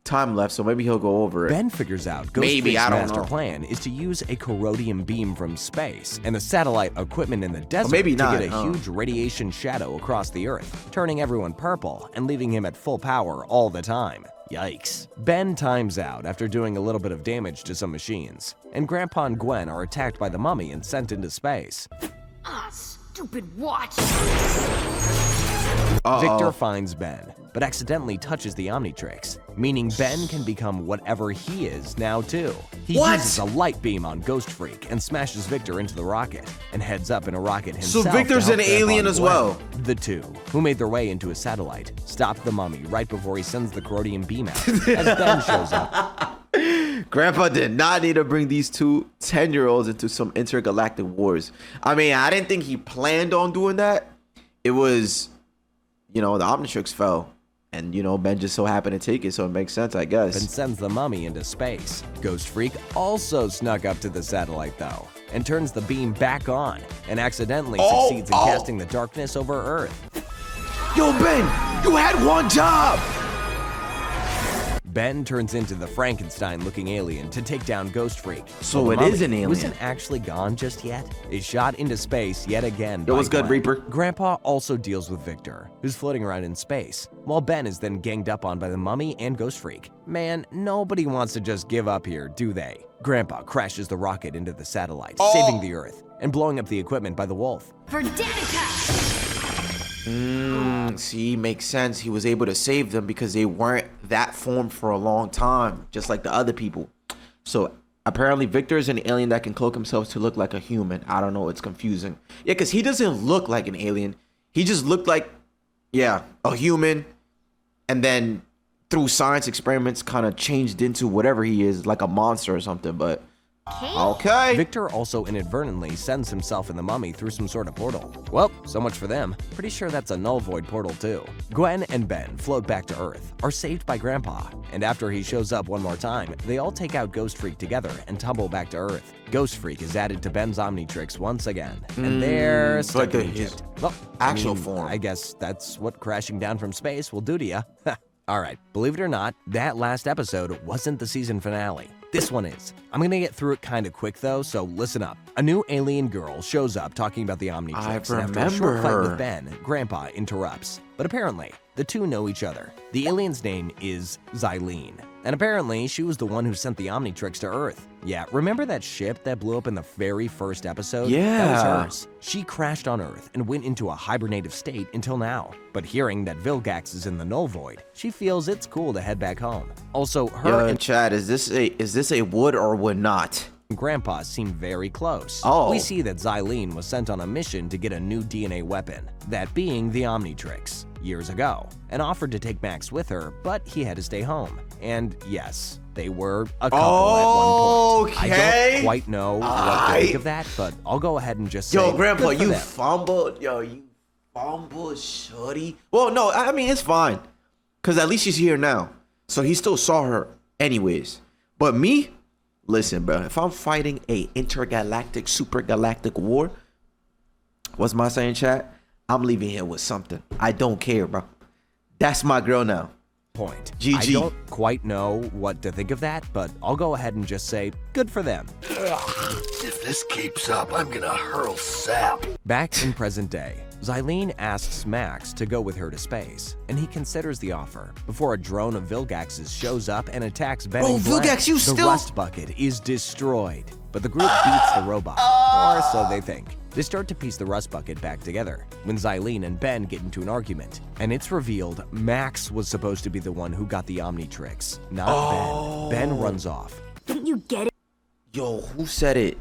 time left, so maybe he'll go over it. Ben figures out Ghost Freak's master plan is to use a corrodium beam from space and the satellite equipment in the desert to get a huge radiation shadow across the Earth, turning everyone purple and leaving him at full power all the time. Yikes. Ben times out after doing a little bit of damage to some machines, and Grandpa and Gwen are attacked by the mummy and sent into space. Ah, stupid watch. Victor finds Ben, but accidentally touches the Omnitrix, meaning Ben can become whatever he is now too. He uses a light beam on Ghost Freak and smashes Victor into the rocket, and heads up in a rocket himself. So Victor's an alien as well. The two, who made their way into a satellite, stop the mummy right before he sends the corrodium beam out, as Ben shows up. Grandpa did not need to bring these two 10-year-olds into some intergalactic wars. I mean, I didn't think he planned on doing that. It was, you know, the Omnitrix fell. And, you know, Ben just so happened to take it, so it makes sense, I guess. Ben sends the mummy into space. Ghost Freak also snuck up to the satellite, though, and turns the beam back on, and accidentally succeeds in casting the darkness over Earth. Yo, Ben, you had one job! Ben turns into the Frankenstein-looking alien to take down Ghost Freak. So it is an alien. Who isn't actually gone just yet, is shot into space yet again. It was good, Reaper. Grandpa also deals with Victor, who's floating around in space, while Ben is then ganged up on by the mummy and Ghost Freak. Man, nobody wants to just give up here, do they? Grandpa crashes the rocket into the satellite, saving the Earth, and blowing up the equipment by the wolf. For Danica! See, makes sense. He was able to save them because they weren't that form for a long time, just like the other people. So apparently Victor is an alien that can cloak himself to look like a human. I don't know, it's confusing. Yeah, because he doesn't look like an alien. He just looked like, yeah, a human. And then through science experiments kind of changed into whatever he is, like a monster or something, but okay. Victor also inadvertently sends himself and the mummy through some sort of portal. Well, so much for them. Pretty sure that's a null void portal too. Gwen and Ben float back to Earth, are saved by Grandpa, and after he shows up one more time, they all take out Ghost Freak together and tumble back to Earth. Ghost Freak is added to Ben's Omnitrix once again, and they're stuck in Egypt. Well, actual form. I guess that's what crashing down from space will do to you. Alright, believe it or not, that last episode wasn't the season finale. This one is. I'm gonna get through it kinda quick though, so listen up. A new alien girl shows up talking about the Omnitrix, and after a short fight with Ben, Grandpa interrupts. But apparently, the two know each other. The alien's name is Xylene, and apparently she was the one who sent the Omnitrix to Earth. Yeah, remember that ship that blew up in the very first episode? Yeah. That was hers. She crashed on Earth and went into a hibernative state until now. But hearing that Vilgax is in the null void, she feels it's cool to head back home. Also, her and Chad, is this a would or would not? Grandpa seem very close. Oh. We see that Xylene was sent on a mission to get a new DNA weapon, that being the Omnitrix, years ago, and offered to take Max with her, but he had to stay home. And yes, they were a couple at one point. I don't quite know what to think of that, but I'll go ahead and just say, yo, Grandpa, you them. fumbled. Yo, you fumbled, shorty. Well, no, I mean, it's fine. Because at least she's here now. So he still saw her anyways. But me, listen, bro, if I'm fighting a intergalactic, supergalactic war, what's my saying, chat? I'm leaving here with something. I don't care, bro. That's my girl now. Point. GG. I don't quite know what to think of that, but I'll go ahead and just say, good for them. If this keeps up, I'm gonna hurl sap. Back in present day, Xylene asks Max to go with her to space, and he considers the offer before a drone of Vilgax's shows up and attacks Ben and Glenn. Vilgax, you the still... rust bucket is destroyed, but the group beats the robot, or so they think. They start to piece the rust bucket back together when Xylene and Ben get into an argument, and it's revealed Max was supposed to be the one who got the Omnitrix, not Ben. Ben runs off. Don't you get it? Yo, who said it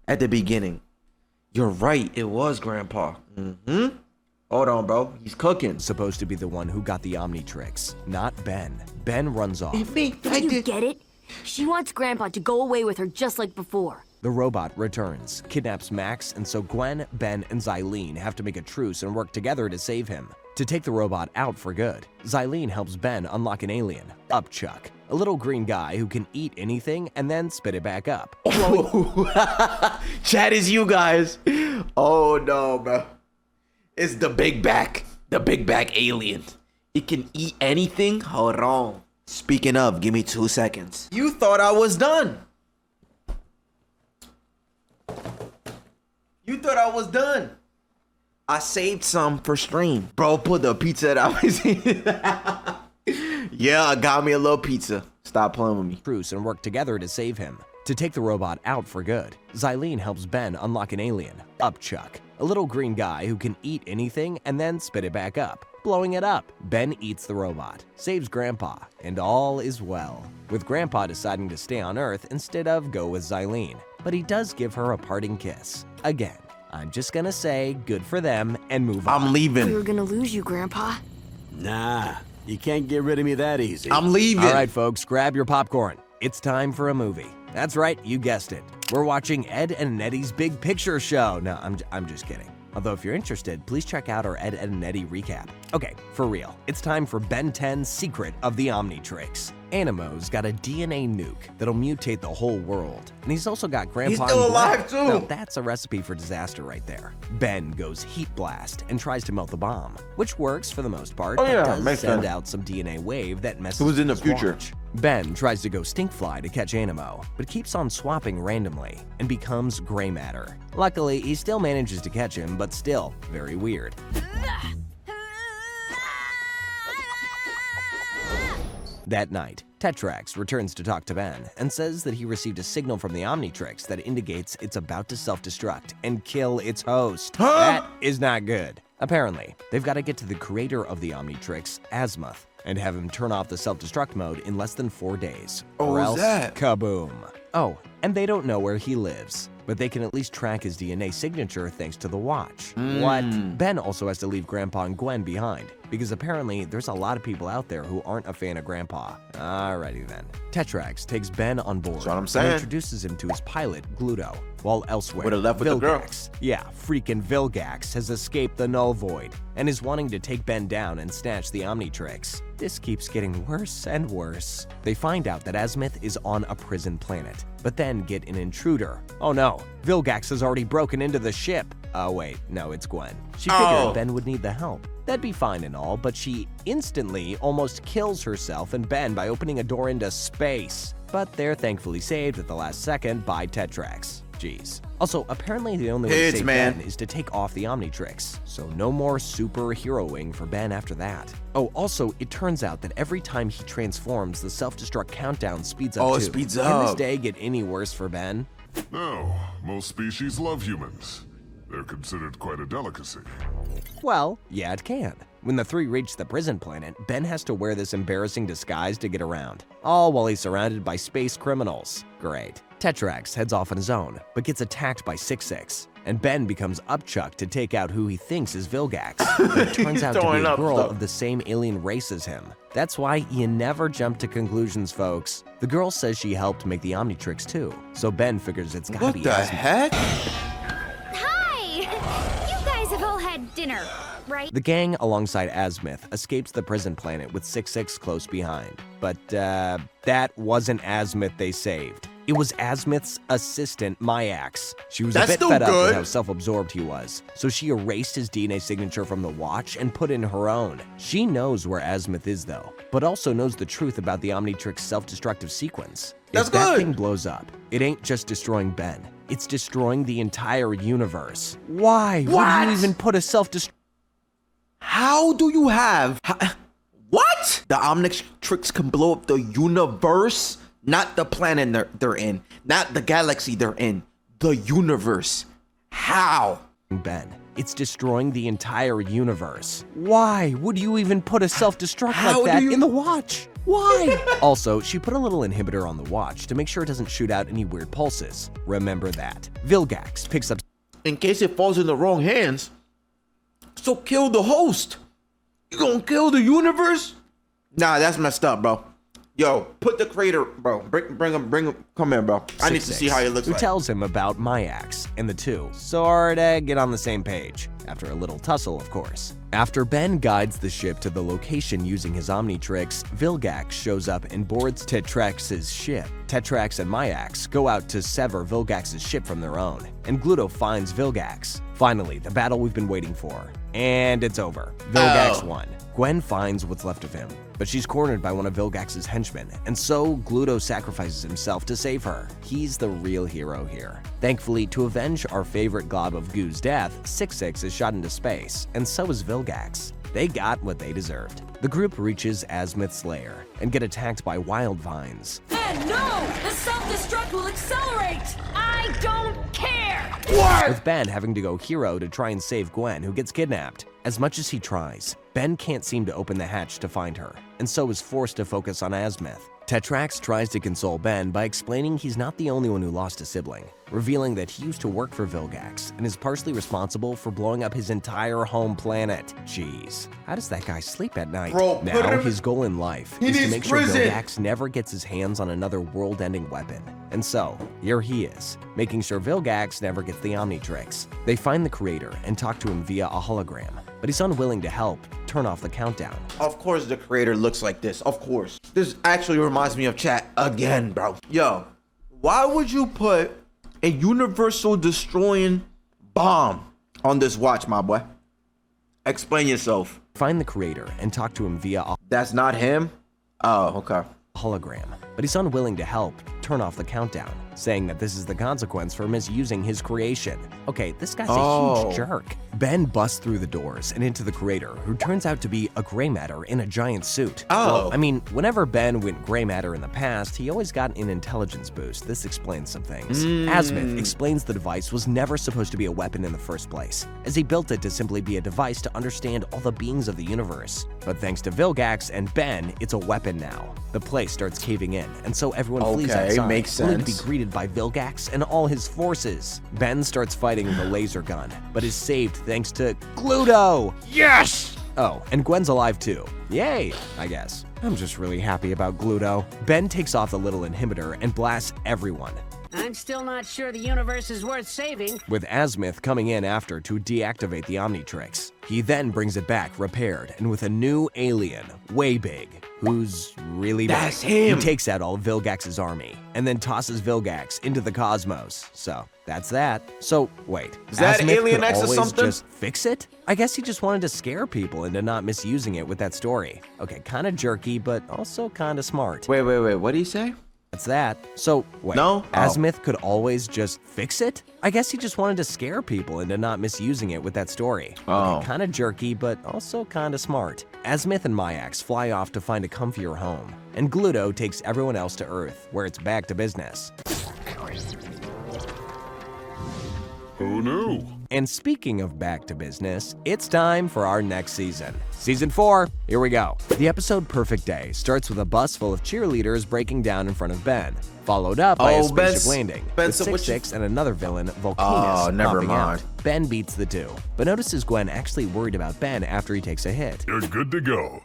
at the beginning? You're right, it was Grandpa. Hold on, bro. He's cooking. Supposed to be the one who got the Omnitrix, not Ben. Ben runs off. Don't you get it? She wants Grandpa to go away with her just like before. The robot returns, kidnaps Max, and so Gwen, Ben, and Xylene have to make a truce and work together to save him. To take the robot out for good, Xylene helps Ben unlock an alien, Upchuck, a little green guy who can eat anything and then spit it back up. Chat is you guys. Oh no, bro. It's the big back alien. It can eat anything? Hold on. Speaking of, give me 2 seconds. You thought I was done. You thought I was done. I saved some for stream. Bro, put the pizza that I was eating. Yeah, I got me a little pizza. Stop playing with me. Truce and work together to save him. To take the robot out for good, Xylene helps Ben unlock an alien, Upchuck, a little green guy who can eat anything and then spit it back up, blowing it up. Ben eats the robot, saves Grandpa, and all is well, with Grandpa deciding to stay on Earth instead of go with Xylene. But he does give her a parting kiss. Again, I'm just gonna say good for them and move on. I'm leaving. We were gonna lose you, Grandpa. Nah, you can't get rid of me that easy. I'm leaving. All right, folks, grab your popcorn. It's time for a movie. That's right, you guessed it. We're watching Ed and Eddie's Big Picture Show. No, I'm just kidding. Although if you're interested, please check out our Ed and Eddie recap. Okay, for real, it's time for Ben 10's Secret of the Omnitrix. Animo's got a DNA nuke that'll mutate the whole world. And he's also got Grandpa. He's still and Gwen. alive, too. Now, that's a recipe for disaster right there. Ben goes heat blast and tries to melt the bomb, which works for the most part, but does makes send sense. out some DNA wave that messes Who's in the with his future? watch. Ben tries to go stinkfly to catch Animo, but keeps on swapping randomly and becomes gray matter. Luckily, he still manages to catch him, but still very weird. That night, Tetrax returns to talk to Ben and says that he received a signal from the Omnitrix that indicates it's about to self-destruct and kill its host. That is not good. Apparently, they've got to get to the creator of the Omnitrix, Azimuth, and have him turn off the self-destruct mode in less than 4 days. Or else, kaboom. Oh, and they don't know where he lives, but they can at least track his DNA signature thanks to the watch. What? Ben also has to leave Grandpa and Gwen behind, because apparently there's a lot of people out there who aren't a fan of Grandpa. Alrighty then. Tetrax takes Ben on board That's what I'm saying. and introduces him to his pilot, Gluto, while elsewhere, Would've left with the girl. Yeah, freaking Vilgax has escaped the Null Void and is wanting to take Ben down and snatch the Omnitrix. This keeps getting worse and worse. They find out that Azimuth is on a prison planet, but then get an intruder. Oh no, Vilgax has already broken into the ship. Oh wait, no, it's Gwen. She figured Ben would need the help. That'd be fine and all, but she instantly almost kills herself and Ben by opening a door into space. But they're thankfully saved at the last second by Tetrax. Jeez. Also, apparently the only way to save Ben is to take off the Omnitrix, so no more superheroing for Ben after that. Oh, also, it turns out that every time he transforms, the self-destruct countdown speeds up too. It speeds up. Can this day get any worse for Ben? No, most species love humans. They're considered quite a delicacy. Well, yeah, it can. When the three reach the prison planet, Ben has to wear this embarrassing disguise to get around, all while he's surrounded by space criminals. Great. Tetrax heads off on his own, but gets attacked by 6-6, and Ben becomes Upchuck to take out who he thinks is Vilgax, but it turns out to be a girl of the same alien race as him. That's why you never jump to conclusions, folks. The girl says she helped make the Omnitrix too, so Ben figures it's gotta be What the Azimuth. heck? Hi! You guys have all had dinner, right? The gang, alongside Azimuth, escapes the prison planet with 6-6 close behind. But, that wasn't Azimuth they saved. It was Azimuth's assistant, Myax. She was a bit fed up with how self-absorbed he was, so she erased his DNA signature from the watch and put in her own. She knows where Azimuth is, though, but also knows the truth about the Omnitrix self-destructive sequence. If that thing blows up, it ain't just destroying Ben. It's destroying the entire universe. Why would you even put a self-destruct? How do you have... What? The Omnitrix can blow up the universe? Not the planet they're in. Not the galaxy they're in. The universe. How? Ben, it's destroying the entire universe. Why would you even put a self-destruct like that in the watch? Why? Also, she put a little inhibitor on the watch to make sure it doesn't shoot out any weird pulses. Remember that. Vilgax picks up... In case it falls in the wrong hands, so kill the host. You gonna kill the universe? Nah, that's messed up, bro. Yo, put the creator, bro. Bring him. Come here, bro. I need to see how he looks who like. tells him about Myax, and the two sorta get on the same page, after a little tussle, of course. After Ben guides the ship to the location using his Omnitrix, Vilgax shows up and boards Tetrax's ship. Tetrax and Myax go out to sever Vilgax's ship from their own, and Gluto finds Vilgax. Finally, the battle we've been waiting for. And it's over. Vilgax won. Gwen finds what's left of him, but she's cornered by one of Vilgax's henchmen, and so Gluto sacrifices himself to save her. He's the real hero here. Thankfully, to avenge our favorite glob of goo's death, 66 is shot into space, and so is Vilgax. They got what they deserved. The group reaches Azmith's lair and get attacked by wild vines. Ben, no! The self-destruct will accelerate! I don't care! What? With Ben having to go hero to try and save Gwen, who gets kidnapped. As much as he tries, Ben can't seem to open the hatch to find her, and so is forced to focus on Azmith. Tetrax tries to console Ben by explaining he's not the only one who lost a sibling, revealing that he used to work for Vilgax and is partially responsible for blowing up his entire home planet. Jeez, how does that guy sleep at night? Bro, now his goal in life is to make sure prison. Vilgax never gets his hands on another world-ending weapon. And so, here he is, making sure Vilgax never gets the Omnitrix. They find the creator and talk to him via a hologram, but he's unwilling to help turn off the countdown. Of course the creator looks like this. Of course. This actually reminds me of chat again, bro. Yo, why would you put a universal destroying bomb on this watch, my boy? Explain yourself. Find the creator and talk to him via a That's not him? Oh, okay. hologram, but he's unwilling to help turn off the countdown, saying that this is the consequence for misusing his creation. Okay, this guy's a huge jerk. Ben busts through the doors and into the creator, who turns out to be a gray matter in a giant suit. Well, I mean, whenever Ben went gray matter in the past, he always got an intelligence boost. This explains some things. Azmith explains the device was never supposed to be a weapon in the first place, as he built it to simply be a device to understand all the beings of the universe. But thanks to Vilgax and Ben, it's a weapon now. The place starts caving in, and so everyone flees outside, makes only to sense. be greeted by Vilgax and all his forces. Ben starts fighting with a laser gun, but is saved thanks to Gluto! Yes! Oh, and Gwen's alive too. Yay, I guess. I'm just really happy about Gluto. Ben takes off the little inhibitor and blasts everyone, I'm still not sure the universe is worth saving. with Azmith coming in after to deactivate the Omnitrix. He then brings it back repaired and with a new alien, way big, who's really big. That's him. He takes out all of Vilgax's army and then tosses Vilgax into the cosmos. So that's that. So wait, Is that Azmith Alien could X or always something? just fix it? I guess he just wanted to scare people into not misusing it with that story. Okay, kind of jerky, but also kind of smart. Wait, what do you say? That's that. So, wait. No? Oh. Azmith could always just fix it? I guess he just wanted to scare people into not misusing it with that story. Oh. Okay, kind of jerky, but also kind of smart. Azmith and Myax fly off to find a comfier home, and Gluto takes everyone else to Earth, where it's back to business. Who knew? And speaking of back to business, it's time for our next season. Season 4, here we go. The episode Perfect Day starts with a bus full of cheerleaders breaking down in front of Ben, followed up by a spaceship landing, with 66 and another villain, Volcanus, never popping mind. out. Ben beats the two, but notices Gwen actually worried about Ben after he takes a hit. You're good to go.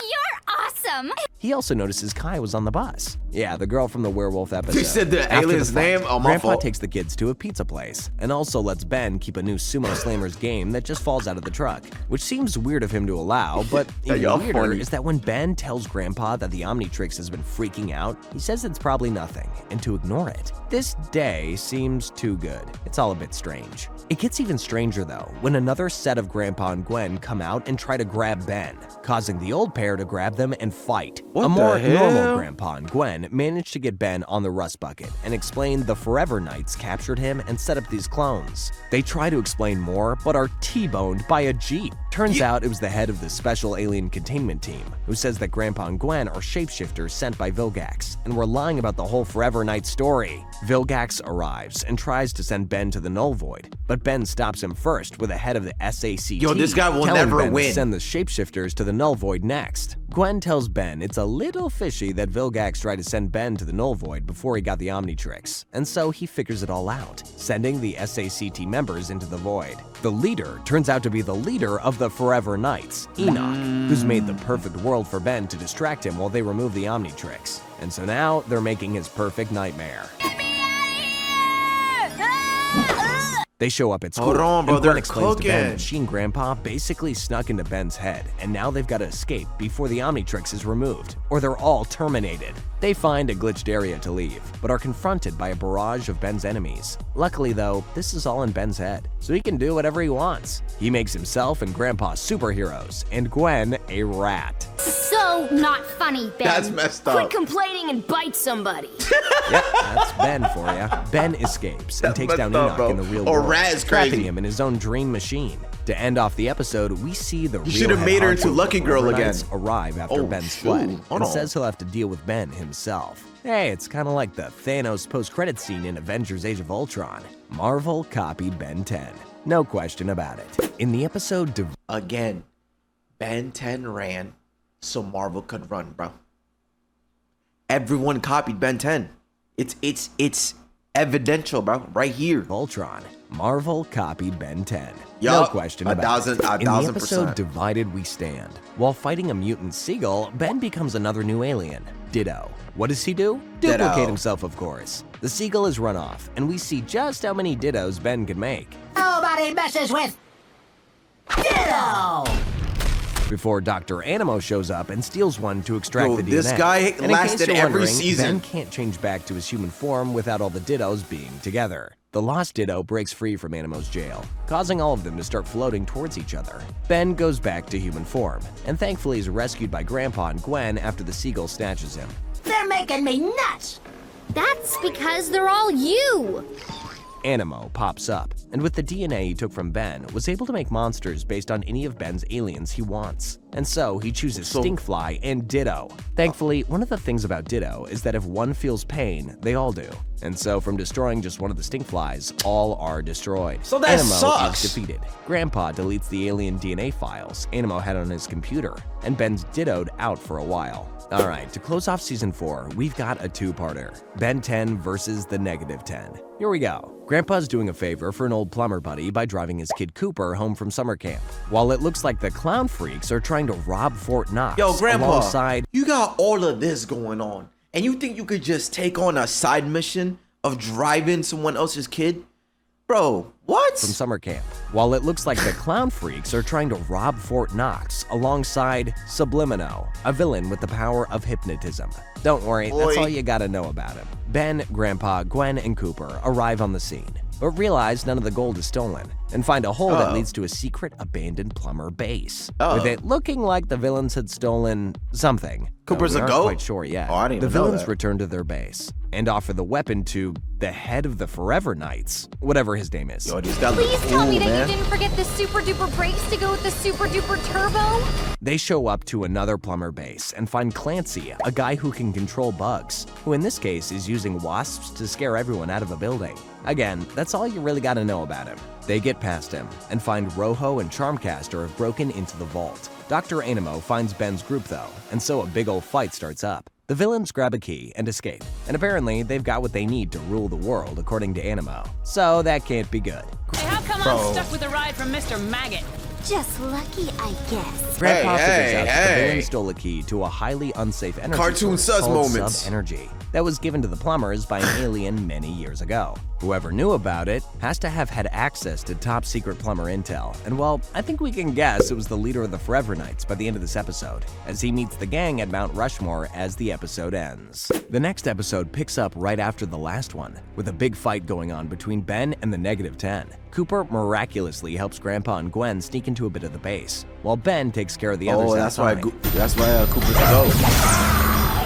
You're awesome. He also notices Kai was on the bus. Yeah, the girl from the werewolf episode. You said the After alien's fight, name? Oh, my Grandpa fault. takes the kids to a pizza place and also lets Ben keep a new Sumo Slammers game that just falls out of the truck, which seems weird of him to allow, but even y'all weirder funny. is that when Ben tells Grandpa that the Omnitrix has been freaking out, he says it's probably nothing and to ignore it. This day seems too good. It's all a bit strange. It gets even stranger though when another set of Grandpa and Gwen come out and try to grab Ben, causing the old pair to grab them and fight. What a more the hell? normal Grandpa and Gwen managed to get Ben on the rust bucket and explain the Forever Knights captured him and set up these clones. They try to explain more, but are T-boned by a Jeep. Turns out it was the head of the Special Alien Containment Team, who says that Grandpa and Gwen are shapeshifters sent by Vilgax, and were lying about the whole Forever Knight story. Vilgax arrives and tries to send Ben to the Null Void, but Ben stops him first with the head of the SACT. Yo, this guy will telling never Ben to win. send the shapeshifters to the Null Void next. Gwen tells Ben it's a little fishy that Vilgax tried to send Ben to the Null Void before he got the Omnitrix, and so he figures it all out, sending the SACT members into the Void. The leader turns out to be the leader of the Forever Knights, Enoch, who's made the perfect world for Ben to distract him while they remove the Omnitrix. And so now they're making his perfect nightmare. They show up at school, Hold on, bro, and Gwen they're explains to Ben cooking. that she and Grandpa basically snuck into Ben's head, and now they've got to escape before the Omnitrix is removed, or they're all terminated. They find a glitched area to leave, but are confronted by a barrage of Ben's enemies. Luckily though, this is all in Ben's head, so he can do whatever he wants. He makes himself and Grandpa superheroes, and Gwen a rat. So not funny, Ben. That's messed Quit up. complaining and bite somebody. Yep, that's Ben for ya. Ben escapes and That's takes down messed up, Enoch bro. in the real A world, rat is trapping crazy. him in his own dream machine. To end off the episode, we see the real should have made her head into honcho Lucky of Girl Forever again. Knights arrive after Oh, Ben's shoot. fled, Hold and on. says he'll have to deal with Ben himself. Hey, it's kind of like the Thanos post-credit scene in Avengers Age of Ultron. Marvel copied Ben 10. No question about it. In the episode Again, Ben 10 ran so Marvel could run, bro. Everyone copied Ben 10. It's evidential, bro. Right here. Ultron, Marvel copied Ben 10. Yup, No question about it. In the episode 1,000%. Divided We Stand, while fighting a mutant seagull, Ben becomes another new alien, Ditto. What does he do? Ditto. Duplicate himself, of course. The seagull is run off, and we see just how many Dittos Ben can make. Nobody messes with Ditto! Before Dr. Animo shows up and steals one to extract Yo, the DNA. this guy And in lasted case you're every wondering, season. Ben can't change back to his human form without all the Dittos being together. The lost Ditto breaks free from Animo's jail, causing all of them to start floating towards each other. Ben goes back to human form, and thankfully is rescued by Grandpa and Gwen after the seagull snatches him. They're making me nuts! That's because they're all you. Animo pops up, and with the DNA he took from Ben, was able to make monsters based on any of Ben's aliens he wants. And so he chooses Stinkfly and Ditto. Thankfully, one of the things about Ditto is that if one feels pain, they all do. And so from destroying just one of the Stinkflies, all are destroyed. So that Animo sucks. is defeated. Grandpa deletes the alien DNA files Animo had on his computer, and Ben's dittoed out for a while. Alright, to close off Season 4, we've got a two-parter. Ben 10 versus the Negative 10. Here we go. Grandpa's doing a favor for an old plumber buddy by driving his kid Cooper home from summer camp. While it looks like the clown freaks are trying to rob Fort Knox Yo, Grandpa, alongside you got all of this going on, and you think you could just take on a side mission of driving someone else's kid? Bro, what? from summer camp. While it looks like the clown freaks are trying to rob Fort Knox alongside Sublimino, a villain with the power of hypnotism. Don't worry, that's Oi. all you gotta know about him. Ben, Grandpa, Gwen, and Cooper arrive on the scene, but realize none of the gold is stolen, and find a hole that leads to a secret abandoned plumber base, with it looking like the villains had stolen something. Cooper's we a aren't goat? quite sure yet. Oh, I didn't The even know villains that. return to their base and offer the weapon to the head of the Forever Knights, whatever his name is. Yo, this guy look Please tell cool, me that man. you didn't forget the super duper brakes to go with the super duper turbo. They show up to another plumber base and find Clancy, a guy who can control bugs, who in this case is using wasps to scare everyone out of a building. Again, that's all you really gotta know about him. They get past him and find Rojo and Charmcaster have broken into the vault. Dr. Animo finds Ben's group though, and so a big ol' fight starts up. The villains grab a key and escape, and apparently they've got what they need to rule the world according to Animo. So that can't be good. Hey, how come I'm stuck with a ride from Mr. Maggot? Just lucky, I guess. Grandpa figures out that the hey. villain stole a key to a highly unsafe energy Cartoon source sus called moments. sub-energy that was given to the plumbers by an alien many years ago. Whoever knew about it has to have had access to top secret plumber intel, and well, I think we can guess it was the leader of the Forever Knights by the end of this episode, as he meets the gang at Mount Rushmore as the episode ends. The next episode picks up right after the last one, with a big fight going on between Ben and the Negative 10. Cooper miraculously helps Grandpa and Gwen sneak into a bit of the base, while Ben takes care of the others Oh, that's why outside. Cooper's a goat.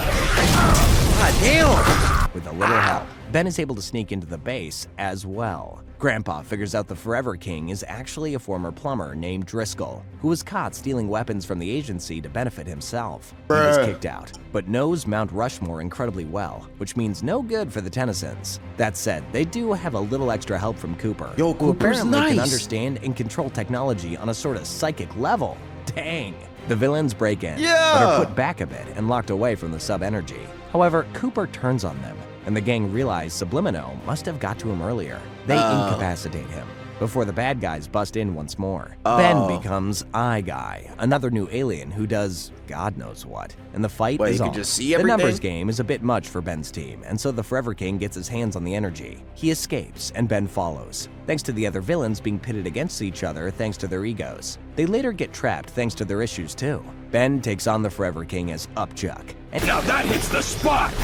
God damn! With a little help, Ben is able to sneak into the base as well. Grandpa figures out the Forever King is actually a former plumber named Driscoll, who was caught stealing weapons from the agency to benefit himself. He was kicked out, but knows Mount Rushmore incredibly well, which means no good for the Tennysons. That said, they do have a little extra help from Cooper, Yo, who Cooper's apparently can nice. understand and control technology on a sort of psychic level. Dang! The villains break in, Yeah. but are put back a bit and locked away from the sub-energy. However, Cooper turns on them, and the gang realize Sublimino must have got to him earlier. They incapacitate him before the bad guys bust in once more. Ben becomes Eye Guy, another new alien who does God knows what, and the fight is on. Just see the everything? numbers game is a bit much for Ben's team, and so the Forever King gets his hands on the energy. He escapes, and Ben follows, thanks to the other villains being pitted against each other thanks to their egos. They later get trapped thanks to their issues too. Ben takes on the Forever King as Upchuck, and now that hits the spot!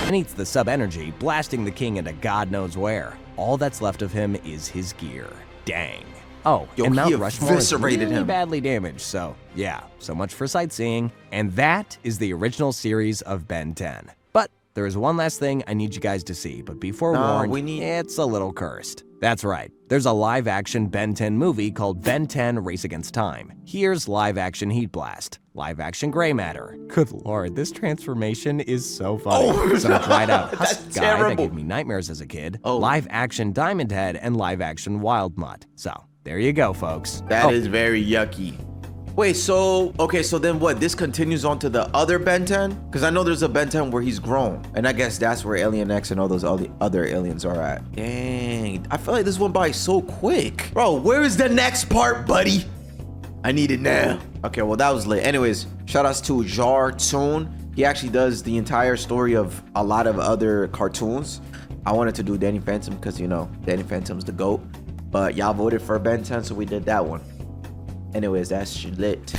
and eats the sub-energy, blasting the king into God knows where. All that's left of him is his gear. Dang. Oh, Yo, and he Mount Rushmore is eviscerated really him. badly damaged, so yeah, so much for sightseeing. And that is the original series of Ben 10. But there is one last thing I need you guys to see, but be forewarned, it's a little cursed. That's right, there's a live-action Ben 10 movie called Ben 10 Race Against Time. Here's live-action Heat Blast, live-action Gray Matter. Good lord, this transformation is so funny. Some dried-out husk guy that gave me nightmares as a kid, live-action Diamond Head, and live-action Wild Mutt. So, there you go, folks. That is very yucky. Wait, so, okay, so then what? This continues on to the other Ben 10? Because I know there's a Ben 10 where he's grown. And I guess that's where Alien X and all those other aliens are at. Dang, I feel like this went by so quick. Bro, where is the next part, buddy? I need it now. Okay, well, that was lit. Anyways, shout outs to JarToon. He actually does the entire story of a lot of other cartoons. I wanted to do Danny Phantom because, you know, Danny Phantom's the GOAT. But y'all voted for Ben 10, so we did that one. Anyways, that's lit.